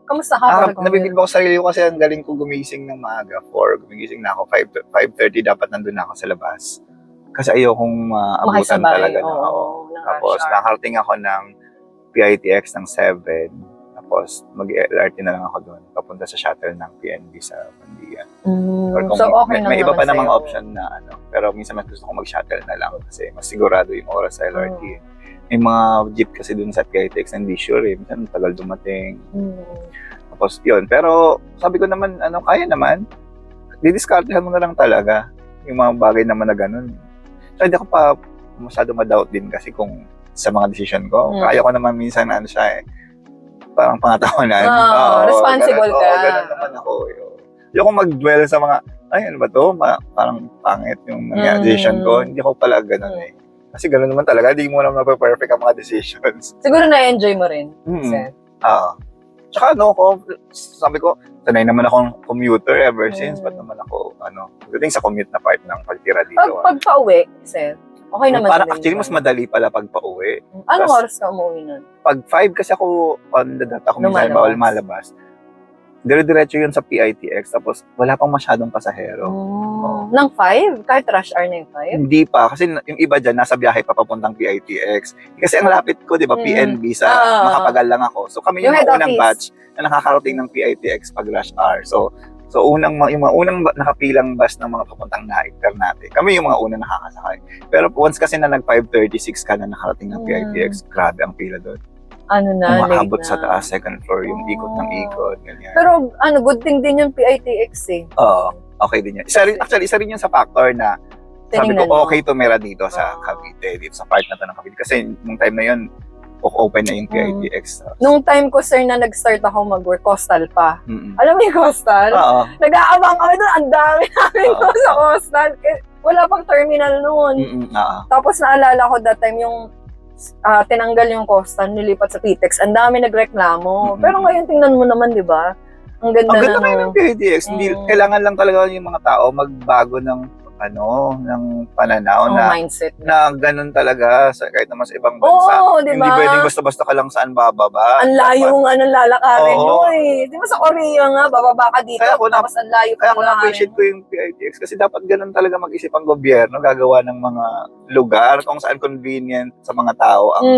S1: Kamusta ka pag
S2: nabibig ko sa sarili ko kasi ang galing ko gumising ng maaga. Gumigising na ako, 5:30 dapat nandun na ako sa labas. Kasi ayokong abutan talaga. Tapos nakarating ako ng PITX ng 7. Tapos mag-LRT na lang ako doon. Papunta sa shuttle ng PNB sa Bandia. Or kung
S1: So okay
S2: may iba pa
S1: naman
S2: namang
S1: sa'yo.
S2: option na pero minsan mas gusto ko mag-shuttle na lang kasi mas sigurado yung oras sa LRT. May mga jeep kasi doon sa PITX na hindi sure eh. Minsan tagal dumating. Tapos yun. Pero sabi ko naman, kaya naman. Didiskartehan mo na lang talaga yung mga bagay naman na ganun. So hindi ako pa masyado ma-doubt din kasi kung sa mga decision ko. Kaya ko naman minsan siya parang pangatawanan.
S1: Responsible ka.
S2: Ganun naman ako. Ayoko mag-dwell sa mga, ano ba to? Parang pangit yung decision ko. Hindi ako pala ganun eh. Kasi ganun naman talaga. Hindi mo naman perfect ang mga decisions.
S1: Siguro na-enjoy mo rin.
S2: Tsaka sabi ko, sanay naman akong commuter ever since. Ba't naman ako, pagdating sa commute na part ng pagtira dito.
S1: Pag pauwi, sir, okay naman
S2: Parang
S1: din
S2: actually,
S1: siya.
S2: mas madali pala pag pauwi.
S1: Anong
S2: Tas-
S1: oras ka umuwi nun?
S2: Pag 5 kasi ako on the dot, ako minsan bawal malabas. Dire-diretso yun sa PITX, tapos wala pang masyadong pasahero.
S1: Nang 5? Kahit rush hour na yung 5?
S2: Hindi pa, kasi yung iba dyan, nasa biyahe pa papuntang PITX. Kasi ang lapit ko, di ba, PNB, sa Makapagal lang ako. So kami yung
S1: Yung head
S2: unang
S1: office.
S2: batch na nakakarating ng PITX pag rush hour. So yung mga unang nakapilang bus ng mga papuntang Naik, Ternate, kami yung mga unang nakakasakay. Pero once kasi na nag 5:36 ka na nakarating ng PITX, grabe ang pila doon. Umaabot
S1: late
S2: sa
S1: na.
S2: taas, second floor, yung ikot ng ikot, ganyan.
S1: Pero good thing din yung PITX eh.
S2: Oo, okay din yan. Isa rin yun sa factor na sabi ko,
S1: Tinignan mo.
S2: okay tumira dito sa Cavite, dito sa part na to ng Cavite. Kasi nung time na yun, open na yung PITX.
S1: Nung time ko, sir, na nag-start ako mag-work, coastal pa.
S2: Mm-mm.
S1: Alam mo yung coastal?
S2: Oo.
S1: Nag-aabang kami doon. Ang dami namin doon sa coastal. Wala pang terminal noon.
S2: Oo.
S1: Tapos naalala ko that time yung tinanggal yung coastal, nilipat sa PITX. Ang dami nagreklamo. Pero ngayon tingnan mo naman, di ba? Ang ganda
S2: Ang ganda
S1: na
S2: kayo ng PITX. Hindi, kailangan lang talaga yung mga tao magbago ng ng pananaw na
S1: mindset.
S2: na ganun talaga kahit naman sa ibang bansa.
S1: Oo, di ba?
S2: Hindi pwedeng basta-basta ka lang saan bababa.
S1: Ang layo nga ng lalakarin
S2: Oo.
S1: nyo eh. Di ba sa Korea nga, bababa ka dito,
S2: Kaya ako
S1: tapos ang layo
S2: Kaya
S1: pa
S2: ako na-appreciate ko yung PITX kasi dapat ganun talaga mag-isip ang gobyerno, gagawa ng mga lugar kung saan convenient sa mga tao ang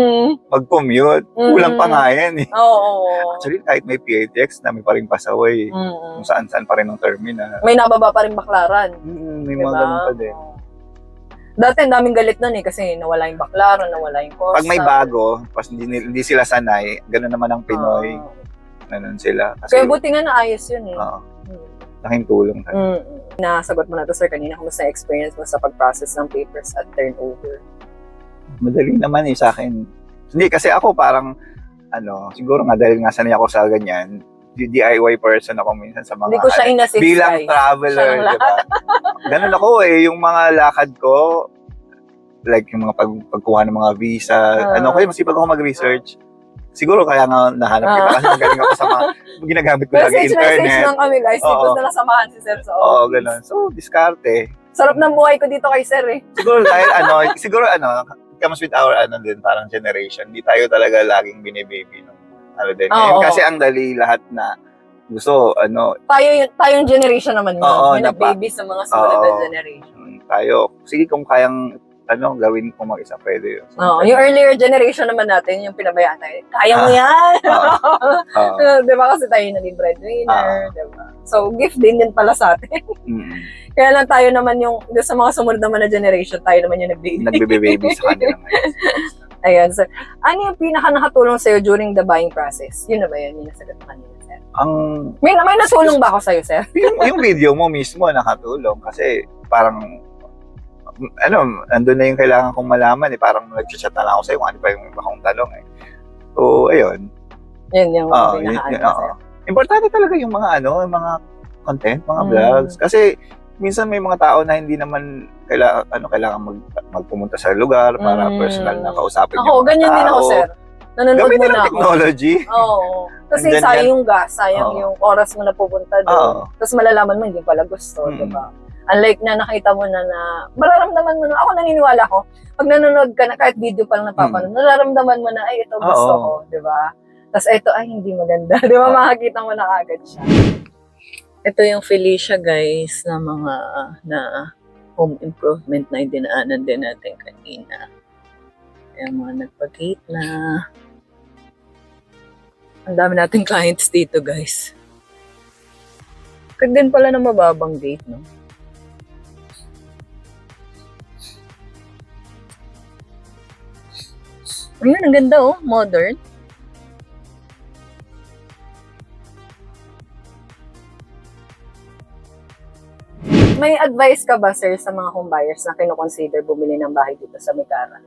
S2: mag-commute. Kulang pa nga yan eh.
S1: Oo.
S2: Actually, kahit may PITX, dami pa rin pasaway. Kung saan-saan pa rin ang terminal.
S1: May nababa pa rin baklaran.
S2: May
S1: Diba?
S2: mga ganun pa din.
S1: Dati ang daming galit nun eh kasi nawala yung baklaran, nawala yung coastal.
S2: Pag may bago, pas hindi sila sanay, ganun naman ang Pinoy. Ganun sila. Kasi,
S1: Kaya buti nga naayos yun eh.
S2: laking tulong talaga.
S1: Nasagot mo na to, sir, kanina. Kumusta yung experience mo sa pag-process ng papers at turnover?
S2: Madali naman sa akin. Hindi, kasi ako parang, siguro nga dahil nga sanay ako sa ganyan, DIY person ako minsan sa mga...
S1: Hindi ko siya in-assist,
S2: bilang
S1: guys.
S2: traveler,
S1: Siya lang
S2: di ba? Ganun ako yung mga lakad ko, like yung mga pagkuha ng mga visa, masipag ako mag-research. Siguro kaya nga nahanap kita kasi magaling ako sa mga ginagamit ko lagi
S1: Message
S2: internet.
S1: lang kami, guys. Dito na lang samahan si sir sa office.
S2: Oo, ganun. So, diskarte.
S1: Sarap ng buhay ko dito kay sir eh.
S2: Siguro dahil comes with our din parang generation. Hindi tayo talaga laging binibaby ng din.
S1: Oo.
S2: Kasi ang dali lahat na gusto,
S1: Tayong generation naman yun.
S2: Oo,
S1: Yung nag-baby sa mga sumunod na generation.
S2: tayo. Sige, kung kayang gawin ko mag-isa, pwede yun.
S1: Oo, yung earlier generation naman natin, yung pinabayaan tayo, kaya mo yan! Diba kasi tayo naging breadwinner, diba? So, gift din yun pala sa atin. Kaya lang tayo naman sa mga sumunod naman na generation, tayo naman yung
S2: nagbe-baby sa kanila ngayon.
S1: Ayan, sir. Ano yung pinaka-nakatulong sa'yo during the buying process? Yun na ba yun? Yung nasagot mo kanina, sir? May natulong ba ako sa'yo, sir?
S2: yung video mo mismo nakatulong kasi parang andun na yung kailangan kong malaman parang nag-chat na lang ako sa'yo kung ano pa yung iba kong talong So, ayun.
S1: Yun yung pinaka-ano, sir.
S2: Importante talaga yung mga yung mga content, mga vlogs. Kasi minsan may mga tao na hindi naman kailangan magpumunta sa lugar para personal na kausapin
S1: Ako,
S2: yung mga
S1: ganyan
S2: tao.
S1: din ako, sir. Nanonood
S2: Gamitin
S1: muna
S2: ang
S1: ako.
S2: technology.
S1: Oo. Kasi
S2: Nandyan
S1: sayang
S2: yan.
S1: yung gas, sayang
S2: Oo.
S1: yung oras mo na pupunta
S2: Oo.
S1: doon. Tapos malalaman mo hindi pala gusto,
S2: Mm.
S1: di ba? Unlike na nakita mo na mararamdaman mo na, ako naniniwala ko, pag nanonood ka na, kahit video pa lang napapanood, nararamdaman mo na, ay, ito gusto
S2: Oo.
S1: ko, di ba? Tapos ito, ay, hindi maganda. Di ba?
S2: Oo.
S1: Makakita mo na agad siya. Ito yung Felicia, guys, na mga na home improvement na dinaanan din natin kanina. Yung mga nagpag-gate na. Ang dami nating clients dito, guys. Kag din pala na mababang gate, no? Ayun, ang ganda, oh. Modern. May advice ka ba, sir, sa mga home buyers na kinoconsider bumili ng bahay dito sa Megara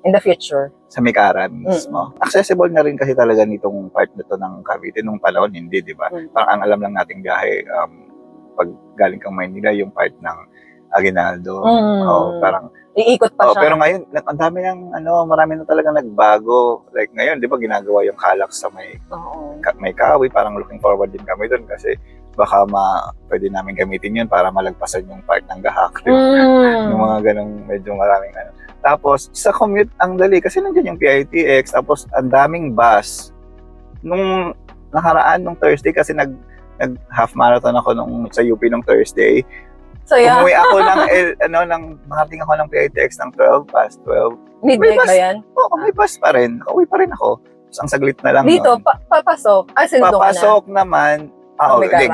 S1: in the future?
S2: Sa Mekara mismo. Accessible na rin kasi talaga nitong part na to ng Cavite nung panahon, hindi, di ba? Parang ang alam lang nating biyahe, pag galing kang Maynila, yung part ng Aguinaldo. Parang,
S1: Iikot pa siya.
S2: pero ngayon, ang dami marami na talaga nagbago. Like ngayon, di ba, ginagawa yung Calax sa may Kahoy, parang looking forward din kami doon kasi baka pwede namin gamitin yun para malagpasan yung part ng Gahak. Di ba? Yung mga ganong medyo maraming Tapos, sa commute, ang dali. Kasi nandiyan yung PITX. Tapos, ang daming bus. Nung nakaraan, nung Thursday, kasi nag-half marathon ako sa UP nung Thursday.
S1: So, yeah.
S2: Umuwi ako nakarating ako ng PITX ng 12 past 12.
S1: Midnight
S2: May bus.
S1: ba yan?
S2: Oo, may bus pa rin. Uwi pa rin ako. Tapos, ang saglit na lang
S1: Dito,
S2: nun.
S1: papasok. Sinundo ka na.
S2: Papasok naman.
S1: Megara.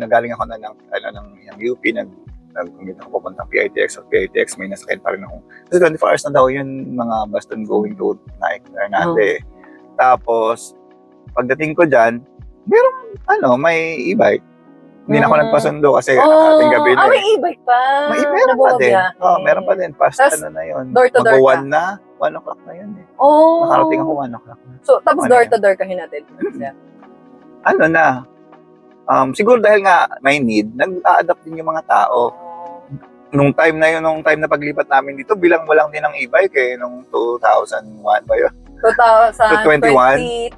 S2: Galing ako na ng UP, nag-commute ako papuntang PITX. At PITX, may nasakyan pa rin ako. Kasi 24 hours na daw yun, mga bus doon going to Naik, Hernande. Tapos, pagdating ko dyan, may e-bike. Hindi na ako nagpasundo kasi ating gabi na.
S1: May e-bike pa.
S2: Meron pa din. Meron pa din. Past
S1: Tas,
S2: na yun.
S1: door to door ka.
S2: 1 na. 1 o'clock na yun eh.
S1: Oh.
S2: Nakarating ako 1 o'clock na.
S1: So, tapos door to door ka hinatid.
S2: Siguro dahil nga may need, nag-a-adapt din yung mga tao. Nung time na paglipat namin dito, bilang mo lang din ng e-bike nung 2001 ba yun?
S1: 2022,
S2: 22,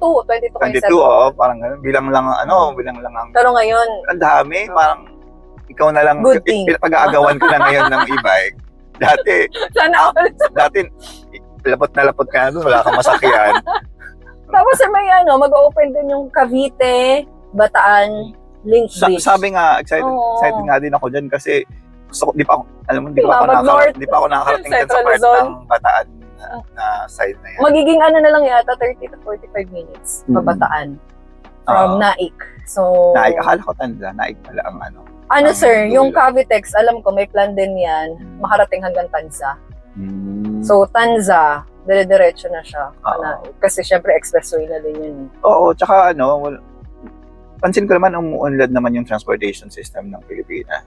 S2: parang ganun. Bilang lang ang...
S1: Pero ngayon,
S2: ang dami, parang ikaw na lang,
S1: good thing.
S2: pag-aagawan ka na ngayon ng e-bike. Dati, lapot ka na doon, wala kang masakyan.
S1: Tapos may mag-open din yung Cavite, Bataan, Link Bridge.
S2: Sabi nga, excited nga din ako dyan kasi di pa ako nakakarating dyan sa part ng Bataan na side na yan.
S1: Magiging na lang yata, 30 to 45 minutes pabataan from Naik. So,
S2: Naik, akala ko Naik pala ang
S1: sir,
S2: dulo.
S1: yung Cavitex, alam ko may plan din yan, makarating hanggang Tanza. So, Tanza, dire-diretso na siya. Kasi syempre expressway na din yun.
S2: Oo, tsaka pansin ko naman umuunlad naman yung transportation system ng Pilipinas.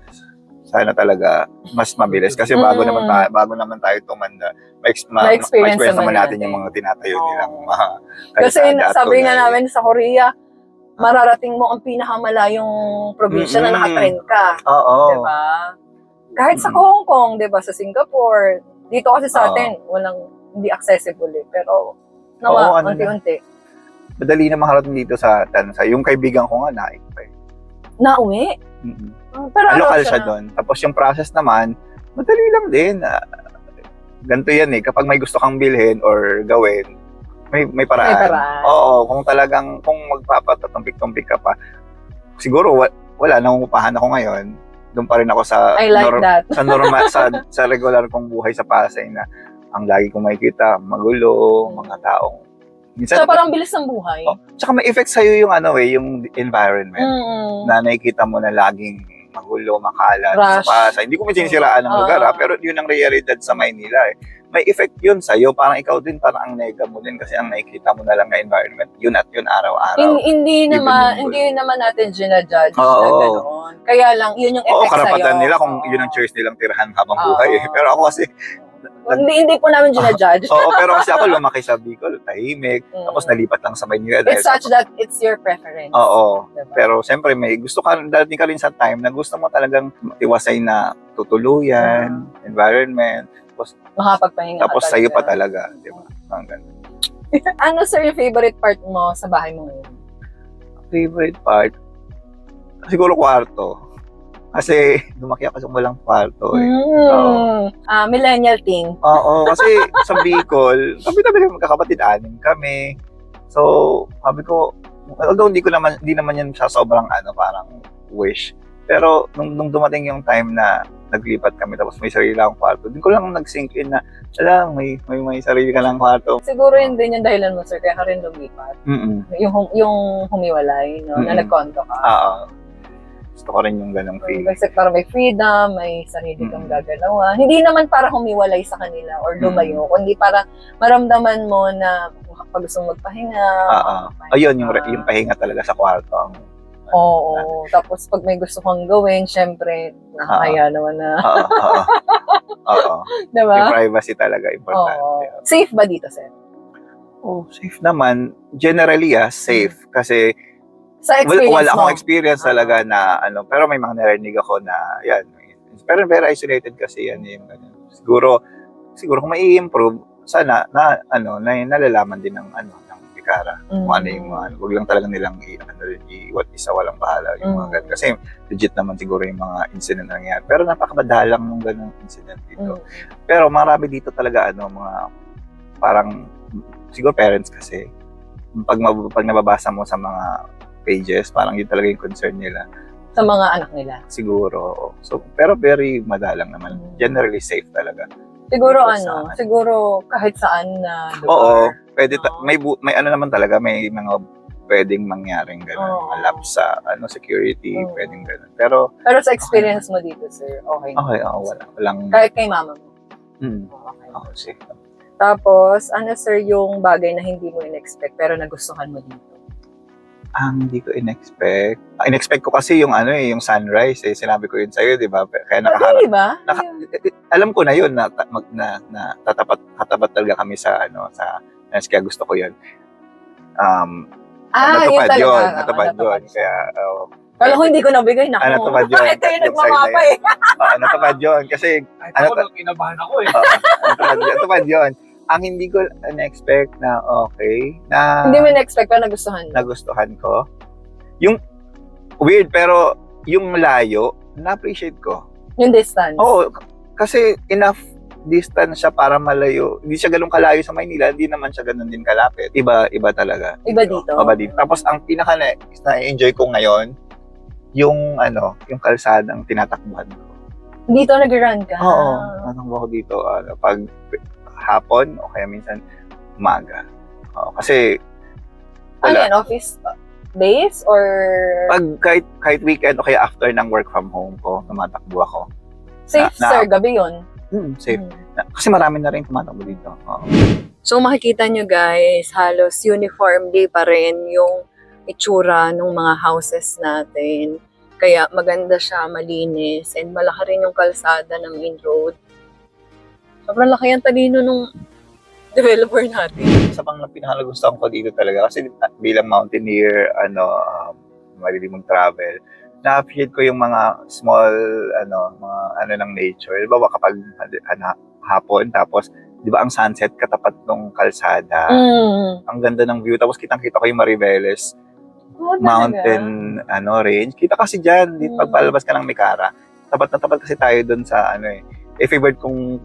S2: Sana talaga mas mabilis kasi bago naman tayo tumanda, ma-experience naman natin yung mga tinatayo nilang mga
S1: kasi sabi nga namin sa Korea, mararating mo ang pinakamalayong probinsya na nakatrain ka.
S2: Oo.
S1: Diba? Kahit sa Hong Kong, diba? Sa Singapore. Dito kasi sa atin, hindi accessible Pero unti-unti.
S2: Madali na makarating dito sa Tansa. Yung kaibigan ko nga, Naik pa
S1: Nauwi? Pero
S2: lokal siya doon. Tapos yung process naman, madali lang din. Ganito yan kapag may gusto kang bilhin or gawin, may paraan. Oo, kung magpapatumpik-tumpik ka pa, siguro wala, nangungupahan ako ngayon. Doon pa rin ako sa normal, sa regular kong buhay sa Pasay na ang lagi kong makikita, magulo, mga taong minsan,
S1: so parang bilis ng buhay.
S2: Tsaka may effect sa'yo yung yung environment na nakikita mo na laging magulo, makalat, sa Pasay. Hindi ko sinisiraan ng lugar pero yun ang realidad sa Maynila May effect yun sa'yo, parang ikaw din, parang ang nega mo din kasi ang nakikita mo na lang na environment, yun at yun araw-araw.
S1: Hindi naman natin ginajudge na gano'n. Kaya lang, yun yung effect sa'yo.
S2: Karapatan nila kung yun ang choice nilang tirahan habang buhay Pero ako kasi,
S1: Hindi po namin ginajudge.
S2: Oo, pero kasi ako lumaki sa Bicol, tahimik. Tapos nalipat lang sa Maynila.
S1: It's such that it's your preference.
S2: Oo.
S1: Diba?
S2: Pero siyempre may gusto ka, darating ka rin sa time na gusto mo talagang iwasay na tutuluyan, environment,
S1: Makapagpahinga
S2: tapos
S1: ka
S2: sa'yo pa talaga, di ba? Ang ganun.
S1: Ano sir yung favorite part mo sa bahay mo ngayon?
S2: Favorite part? Siguro kwarto. Kasi lumaki ako sa walang kwarto eh. Oo.
S1: Millennial thing.
S2: Oo, kasi sa Bicol, kami magkakapatid, 6 kami. So, sabi ko, although hindi naman yan sa sobrang parang wish. Pero nung dumating yung time na naglipat kami tapos may sarili akong kwarto, din ko lang nag-sink in na, may sarili ka lang kwarto.
S1: Siguro yun din yung dahilan mo sir, kaya ka rin lumipat. Yung humiwalay, no? Na nagkonto ka.
S2: Oo. Gusto ko rin yung ganong feeling.
S1: Kasi para may freedom, may sarili kang gagalawan. Hindi naman para humiwalay sa kanila or lumayo, kundi para maramdaman mo na pag gusto mong magpahinga.
S2: Ayun, yung pahinga talaga sa kwarto.
S1: Oo. Tapos pag may gusto kang gawin, syempre, nakakaya naman na.
S2: Oo.
S1: Diba?
S2: Yung privacy talaga, importante.
S1: Safe ba dito, sir?
S2: Oh, safe naman. Generally, safe. Kasi
S1: Sa experience
S2: wala
S1: mo?
S2: akong experience talaga na pero may mga narinig ako na yan. Pero very isolated kasi yan yung ganyan. Siguro kung mai-improve, sana nalalaman din ng ng Picara. Kung ano yung wag lang talaga nilang isa walang bahala yung mga ganun. Kasi legit naman siguro yung mga incident na nangyayari. Pero napakabadalang ng ganung incident dito. Pero marami dito talaga mga parang siguro parents kasi pag nababasa mo sa mga pages, parang yun talaga yung concern nila.
S1: Sa mga anak nila?
S2: Siguro. So, pero very madalang naman. Generally safe talaga.
S1: Siguro siguro kahit saan na lugar.
S2: Oo. Pwede, may naman talaga, may mga pwedeng mangyaring gano'n. Mga lapse sa security, pwedeng gano'n. Pero
S1: sa experience mo dito, sir, okay.
S2: Okay, walang...
S1: Kahit kay mama mo?
S2: Okay. Okay, safe.
S1: Tapos, sir, yung bagay na hindi mo in-expect pero nagustuhan mo dito?
S2: Hindi ko in-expect. In-expect ko kasi yung yung sunrise sinabi ko yun sa'yo, di ba? Kaya nakaharap.
S1: Di ba?
S2: Alam ko na yun na katapat talaga kami sa kaya gusto ko yun. Natupad yun. Kaya
S1: kala ko hindi ko nabigay na.
S2: Natupad yun.
S1: Ito yung nagmamapa eh.
S2: Natupad yun kasi
S3: kinabahan ako eh.
S2: natupad yun. Ang hindi ko na-expect na okay, na...
S1: Hindi mo na-expect pero nagustuhan mo?
S2: Nagustuhan ko. Yung weird, pero yung layo, na-appreciate ko.
S1: Yung distance?
S2: Oo, kasi enough distance siya para malayo. Hindi siya ganun kalayo sa Maynila, hindi naman siya ganun din kalapit. Iba talaga.
S1: Iba dito?
S2: Iba dito. Tapos ang pinaka na-enjoy ko ngayon, yung kalsadang tinatakbuhan ko.
S1: Dito nag-run ka?
S2: Oo, natakbo ko dito. Pag hapon o kaya minsan umaga. Kasi
S1: yan? Office days or
S2: pag kahit weekend o kaya after ng work from home ko, tumatakbo ako.
S1: Safe, sir, gabi yun?
S2: Safe. Kasi marami na rin tumatakbo dito.
S1: So makikita nyo guys, halos uniformly pa rin yung itsura ng mga houses natin. Kaya maganda siya, malinis, and malaki rin yung kalsada ng main road. Sobrang laki ang talino nung developer natin.
S2: Isa pang pinakagustuhan ko dito talaga kasi bilang mountaineer, mahilig mag-travel, na-appreciate ko yung mga small, mga ng nature. Di ba kapag hapon, tapos, di ba ang sunset katapat ng kalsada, ang ganda ng view, tapos kitang-kita ko yung Mariveles mountain range. Kita kasi dyan, dito pagpalabas ka ng Micara. Tapat na tapat kasi tayo dun sa favorite kong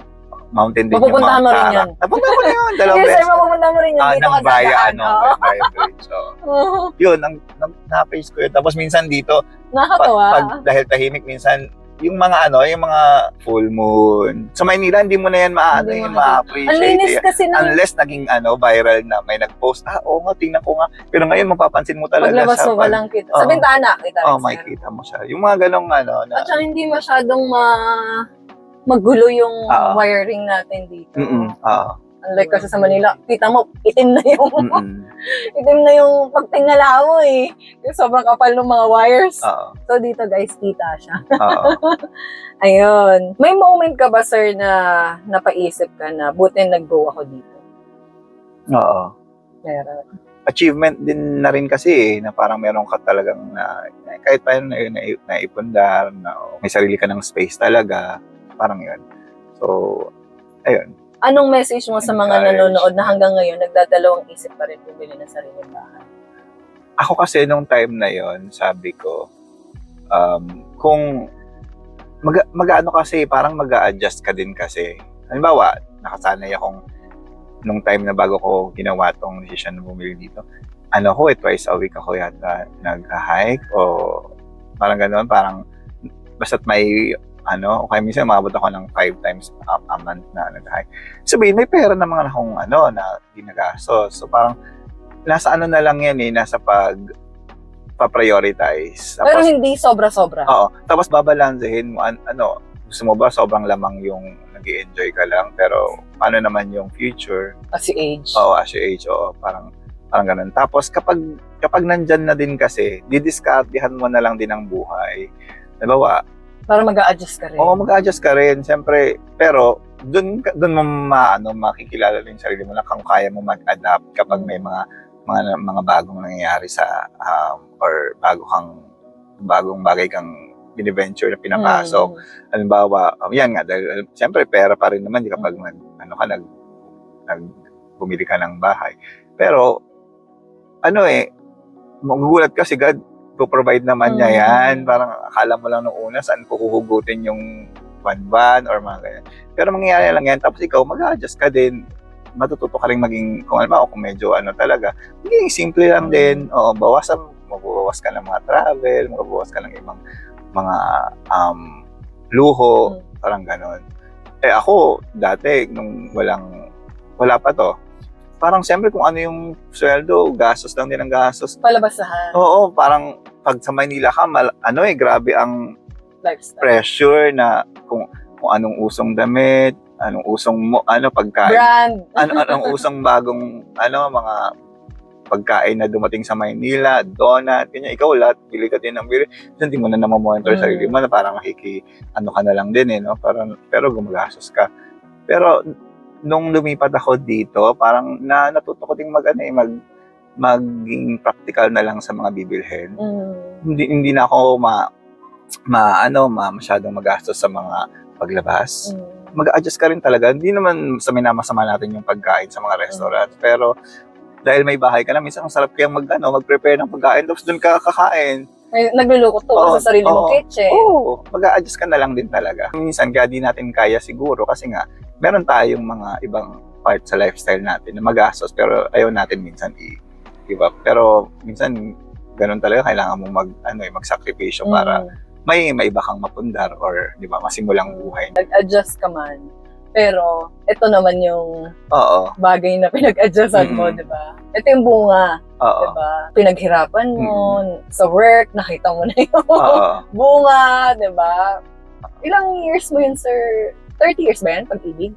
S2: mountain din yung Mount Tara. Napunta ko na yun, dalawang beses.
S1: Yes, sir, mapupunta mo rin yun dito ka dadaan.
S2: Via bridge. So, yun, na-face ko yun. Tapos minsan dito,
S1: nakakatawa.
S2: Dahil tahimik, minsan, yung mga full moon. Sa Maynila, hindi mo na yan ma-appreciate.
S1: Ang linis kasi
S2: unless naging viral na may nag-post, tingnan ko nga. Pero ngayon, mapapansin mo talaga
S1: paglabas mo walang kita. Sa bintana, kita rin.
S2: Makikita mo siya. Yung mga ganong
S1: At saka hindi masyadong magulo yung wiring natin dito. Unlike kasi sa Manila, kita mo, itim na yung,
S2: Mm-mm.
S1: itim na yung pagtingala mo eh. Yung sobrang kapal ng mga wires.
S2: Oo.
S1: So dito guys, kita siya.
S2: Oo.
S1: Ayun. May moment ka ba sir na napaisip ka na buti nag-go ako dito?
S2: Oo.
S1: Meron.
S2: Achievement din na rin kasi na parang meron ka talagang na kahit pa yun naipundar, na may sarili ka ng space talaga, parang yun. So, ayun.
S1: Anong message mo sa mga
S2: Encourage.
S1: nanonood na hanggang ngayon nagdadalawang isip pa rin bumili ng sariling bahay?
S2: Ako kasi nung time na yon sabi ko, kung mag-ano kasi, parang mag-a-adjust ka din kasi. Halimbawa, nakasanay akong nung time na bago ko ginawa tong decision na bumili dito, twice a week ako yata nag-hike o parang gano'n, parang basta't may kaya minsan umabot ako ng 5 times a month na nag-hike. Sabihin, may pera naman akong na ginagastos. So parang nasa na lang yan nasa pa-prioritize.
S1: Pero
S2: Tapos,
S1: hindi sobra-sobra.
S2: oo. Tapos babalansehin mo, gusto mo ba sobrang lamang yung nag-i-enjoy ka lang, pero paano naman yung future?
S1: As you age.
S2: Oo, as your age, oo, parang ganun. Tapos kapag nandyan na din kasi, didiskartehan mo na lang din ang buhay. Diba,
S1: Para mag-a-adjust ka rin.
S2: oo, mag-adjust ka rin, siyempre, pero doon mo makikilala rin yung sarili mo na kung kaya mo mag-adapt kapag may mga bagong nangyayari sa or bagong bagay kang bine-venture na pinapasok. Halimbawa, yan nga, dahil siyempre pera pa rin naman kapag bumili ka ng bahay. Pero, magugulat ka si God, provide naman niya yan. Parang akala mo lang nung una saan kukuhugutin yung buwan or mga ganyan. Pero mangyayari lang yan, tapos ikaw mag-adjust ka din. Matututo ka rin maging, kung medyo talaga, magiging simple lang din. Oo, magbabawas ka ng mga travel, magbabawas ka ng ibang mga luho, parang ganon. Ako, dati, nung wala pa to, parang siyempre kung ano yung sweldo, gastos lang din ang gastos.
S1: Palabasahan.
S2: Oo, parang pag sa Maynila ka, grabe ang
S1: Lifestyle.
S2: pressure na kung anong usong damit, anong usong pagkain.
S1: Brand.
S2: Anong usong bagong mga pagkain na dumating sa Maynila, donut, ganyan. Ikaw lahat, bili ka din ng bili. Hindi mo na namamonitor sa sarili mo na parang ka na lang din no? Pero gumagastos ka. Pero nung lumipat ako dito, parang natuto ko ding maging practical na lang sa mga bibilhin. Hindi na ako masyadong magastos sa mga paglabas. Mag-adjust ka rin talaga. Hindi naman sa minamasama natin yung pagkain sa mga restaurant. Pero dahil may bahay ka na, minsan ang sarap kayang mag-prepare ng pagkain, tapos doon ka kakain.
S1: Nagluluto to sa sarili mong kitchen.
S2: Oo, mag-a-adjust ka na lang din talaga. Minsan, kaya di natin kaya siguro kasi nga, meron tayong mga ibang part sa lifestyle natin na magastos, pero ayaw natin minsan i-give up. Pero minsan, ganun talaga, kailangan mo magsakripisyo para may iba kang mapundar or masimulang buhay.
S1: Nag-adjust ka man. Pero, ito naman yung bagay na pinag-adjustan mo, di ba? Ito yung bunga, di ba? Pinaghirapan mo, sa work, nakita mo na yung bunga, di ba? Ilang years mo yun, sir? 30 years ba yan, pag-ibig?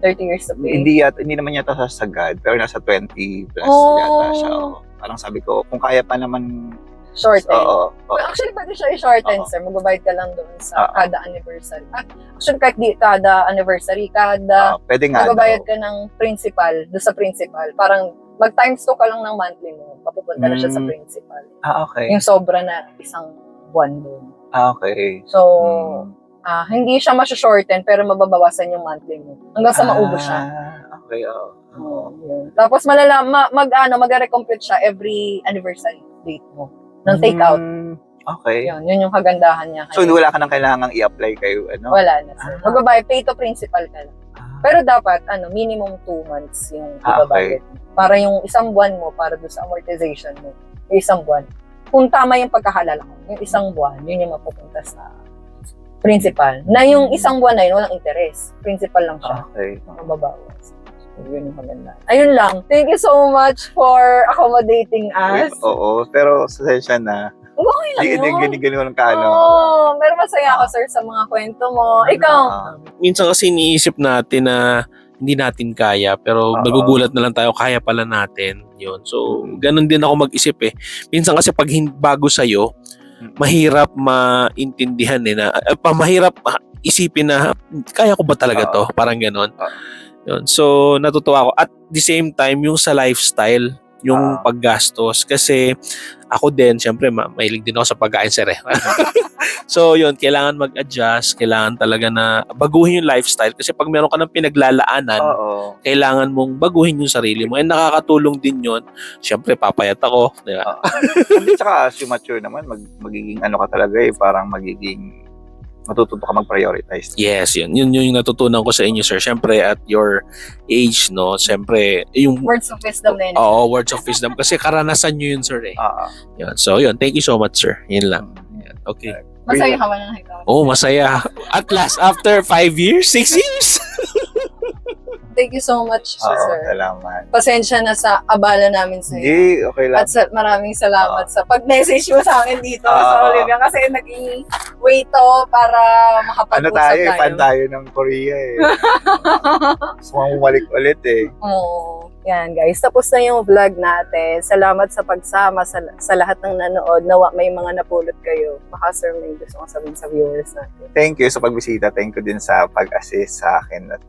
S1: 30 years of age?
S2: Hindi naman yata sa sagad, pero nasa 20 plus yata siya. Parang sabi ko, kung kaya pa naman
S1: shorten.
S2: Well,
S1: actually, pwede siya i-shorten, sir. Magbabayad ka lang doon sa kada anniversary. Actually, kahit di kada anniversary,
S2: pwede nga
S1: magbabayad ka ng principal, doon sa principal. Parang mag-times 2 ka lang ng monthly mo. Papupunta na siya sa principal.
S2: Okay.
S1: Yung sobra na isang buwan doon.
S2: Okay.
S1: So, hindi siya ma-shorten, pero mababawasan yung monthly mo. Hanggang sa maubos siya.
S2: Okay,
S1: Tapos mag-recomplete siya every anniversary date mo. Ng take-out.
S2: Okay.
S1: Yun yung kagandahan niya.
S2: So, wala ka nang kailangang i-apply kayo,
S1: Wala na, sir. Magbabayad, pay to principal ka lang. Pero dapat, minimum 2 months yung ibabayad. Para yung isang buwan mo, para doon sa amortization mo, yung isang buwan. Kung tama yung pagkahalala ko, yung isang buwan, yun yung mapupunta sa principal. Na yung isang buwan na yun, walang interest. Principal lang siya.
S2: Okay.
S1: Mababawas. Yun yung maganda. Ayun lang. Thank you so much for accommodating us.
S2: Oo, pero sasensya na.
S1: Okay lang yun.
S2: Ganun ka,
S1: pero masaya ako, sir, sa mga kwento mo. Ikaw?
S3: Minsan kasi iniisip natin na hindi natin kaya, pero
S2: Oo.
S3: magugulat na lang tayo, kaya pala natin. Yun. So, ganun din ako mag-isip eh. Minsan kasi pag bago sa'yo, mahirap maintindihan na, mahirap isipin na, kaya ko ba talaga to? Parang ganun. Yun. So, natutuwa ako. At the same time, yung sa lifestyle, yung paggastos. Kasi ako din, syempre, mahilig din ako sa pagkain, sir. So, yun, kailangan mag-adjust. Kailangan talaga na baguhin yung lifestyle. Kasi pag meron ka ng pinaglalaanan, kailangan mong baguhin yung sarili mo. And nakakatulong din yun. Syempre, papayat ako. Di ba?
S2: Hindi, tsaka as you mature naman, magiging ano ka talaga parang magiging matututo ka mag-prioritize.
S3: Yes, yun. Yun yung natutunan ko sa inyo, sir. Syempre, at your age, no? Syempre, yung...
S1: Words of wisdom na yun.
S3: Oo, words of wisdom. Kasi karanasan nyo yun, sir, eh. Yun. So, yun. Thank you so much, sir. Yun lang. Yan. Okay.
S1: Masaya ka ba na nakita?
S3: Oo, masaya. At last, after 5 years, 6 years.
S1: Thank you so much, sir.
S2: Salamat.
S1: Pasensya na sa abala namin sa iyo.
S2: Hindi, okay lang.
S1: At maraming salamat sa pag-message mo sa akin dito sa Olivia kasi naging way to para
S2: Ano
S1: makapag-usap
S2: tayo,
S1: tayo.
S2: fan tayo ng Korea Gusto mo bumalik ulit
S1: Oo. Yan guys, tapos na yung vlog natin. Salamat sa pagsama sa lahat ng nanood. Nawa may mga napulot kayo. Baka sir may gusto kong sabihin sa viewers natin.
S2: Thank you sa pagbisita. Thank you din sa pag-assist sa akin at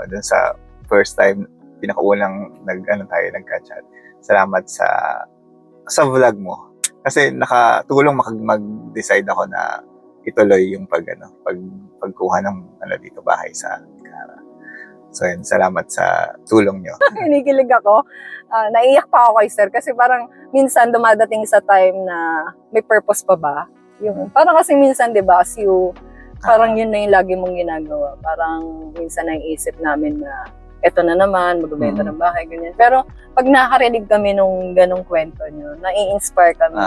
S2: dun sa first time pinakaunang nagka-chat. Salamat sa vlog mo. Kasi nakatulong mag-decide ako na ituloy yung pagkuha ng dito bahay sa Cara. So yun, salamat sa tulong nyo.
S1: Kinikilig ako. Naiyak pa ako kay sir kasi parang minsan dumadating sa time na may purpose pa ba? Yung, parang kasi minsan, di ba, as you, parang yun na yung lagi mong ginagawa. Parang minsan naiisip namin na eto na naman, magbibenta ng bahay, ganyan. Pero pag nakakarinig kami nung ganong kwento nyo, nai-inspire kami,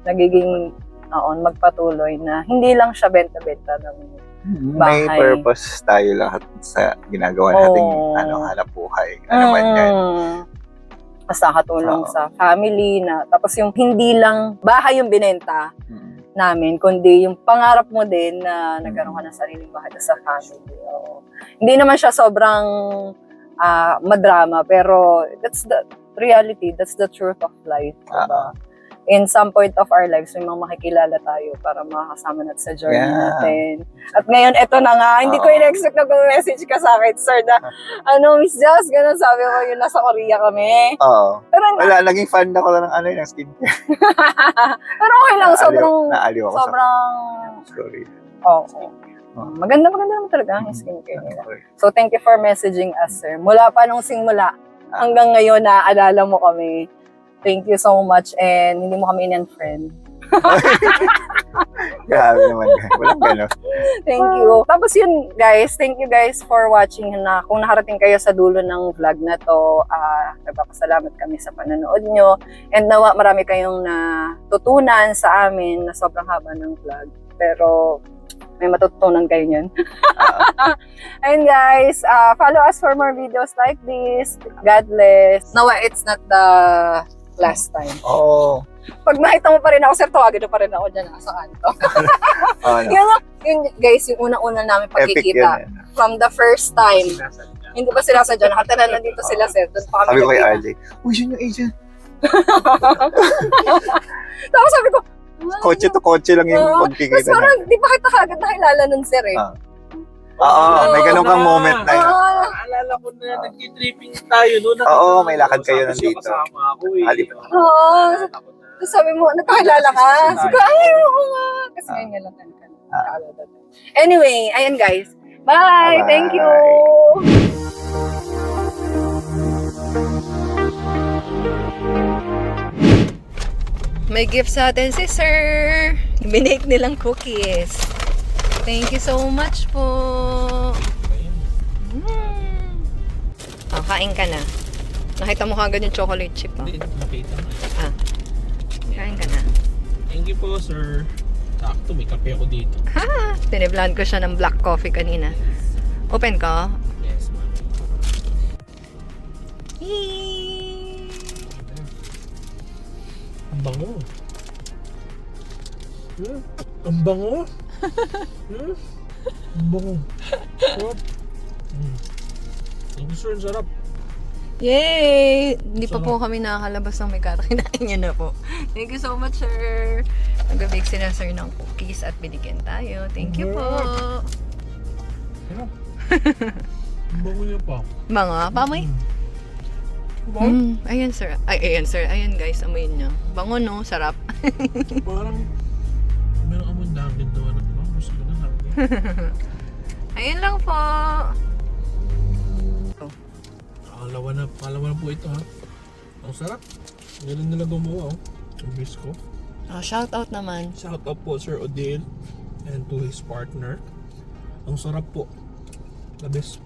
S1: nagiging magpatuloy na hindi lang siya benta-benta ng
S2: may
S1: bahay.
S2: purpose tayo lahat sa ginagawa nating hanap buhay. Ano naman yan.
S1: Mas nakatulong sa family na tapos yung hindi lang bahay yung binenta namin, kundi yung pangarap mo din na nagkaroon ka ng sariling bahay sa family. Hindi naman siya sobrang madrama, pero that's the reality, that's the truth of life. Diba? In some point of our lives, may mga makikilala tayo para makakasama natin sa journey natin. At ngayon, eto na nga, hindi ko in-expect na message ka sa akin, sir, na Miss Jazz, ganun sabi ko, yung nasa Korea kami. Pero,
S2: wala, naging fan ako ng ng skincare.
S1: Pero okay lang,
S2: naaliw ako
S1: sobrang
S2: story.
S1: Maganda naman talaga ang skincare nila. So, thank you for messaging us, sir. Mula pa nung simula, hanggang ngayon, naaalala mo kami. Thank you so much and hindi mo kami in-friend.
S2: Grabe naman. Walang gano'n.
S1: Thank you. Tapos yun guys, thank you guys for watching na kung nakarating kayo sa dulo ng vlog na to, nagpapasalamat kami sa panonood nyo. And nawa marami kayong natutunan sa amin na sobrang haba ng vlog. Pero may matutunan kayo yun. And guys, follow us for more videos like this. God bless. Nawa, it's not the last time. Pag makita mo pa rin ako, sir, tawagin mo pa rin ako dyan sa kanto. Yun, guys, yung unang-una namin pagkikita. From the first time. Hindi ba sila sa dyan? Nakatala na dito sila, sir. Doon pa kami
S2: sabi ko kay RJ, yun yung agent.
S1: Tapos sabi ko,
S2: kotse to kotse lang yung pagkikita.
S1: Tapos parang, di ba kita kagad nakilala nun, sir, eh.
S2: May ganun kang moment na yun.
S3: Alala ko na nag-tripping tayo noon.
S2: May lakad kayo nandito.
S3: Kasama ako eh.
S1: Tapos sabi mo, nagpakilala ka? Sabi ko, ay, oo nga. Kasi ngayon nga lang ka. Anyway, ayan guys. Bye! Thank you! May gift sa atin si Sir. Binake nilang cookies. Thank you so much po. Kain ka na. Nakita mo kagad yung chocolate chip.
S3: Hindi, nakita mo.
S1: Kain ka na.
S3: Thank you po, sir. Sakto, may kape ako dito.
S1: Tiniblan ko siya ng black coffee kanina. Open ko?
S3: Yes, ma'am. Ang bango. Ang bango. Ang bango. Thank you, sir. Ang sarap.
S1: Yay! Hindi pa po kami nakakalabas ng may kinain niya na po. Thank you so much, sir. Nag-bake sila, sir, ng cookies at binigyan tayo. Thank you po.
S3: Sarap. Ang bango niya pa.
S1: Mga, pamoy? Ayan, sir. Ay, ayan, sir. Ayan, guys, amoyin niya. Bango, no? Sarap.
S3: Parang meron amon dangin daw na ba? Gusto ko na happy.
S1: Ayan lang po.
S3: Pangalawa na po ito ha. Ang sarap. Galing nila gumawa oh. Ang bisco.
S1: Shout out naman.
S3: Shout out po Sir Odile and to his partner. Ang sarap po. The best.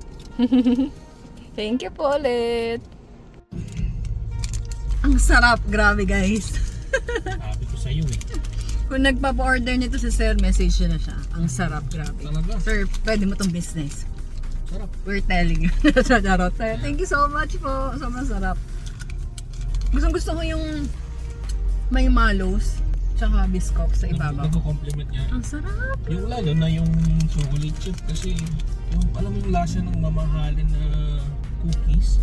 S1: Thank you po ulit. Ang sarap. Grabe, guys.
S3: Sabi ko sa iyo eh.
S1: Kung nagpapa-order nito si sir, message na siya. Ang sarap, grabe.
S3: Talaga?
S1: Sir, pwede mo tong business.
S3: Sarap.
S1: We're telling you. Charot. Sir, thank you so much po. Sobrang sarap. Gusto ko yung may mallows tsaka biscuit sa ibabaw.
S3: Nagko-compliment niya.
S1: Ang sarap.
S3: Yung lalo na yung chocolate chip kasi yung alam mo yung lasa ng mamahalin na cookies.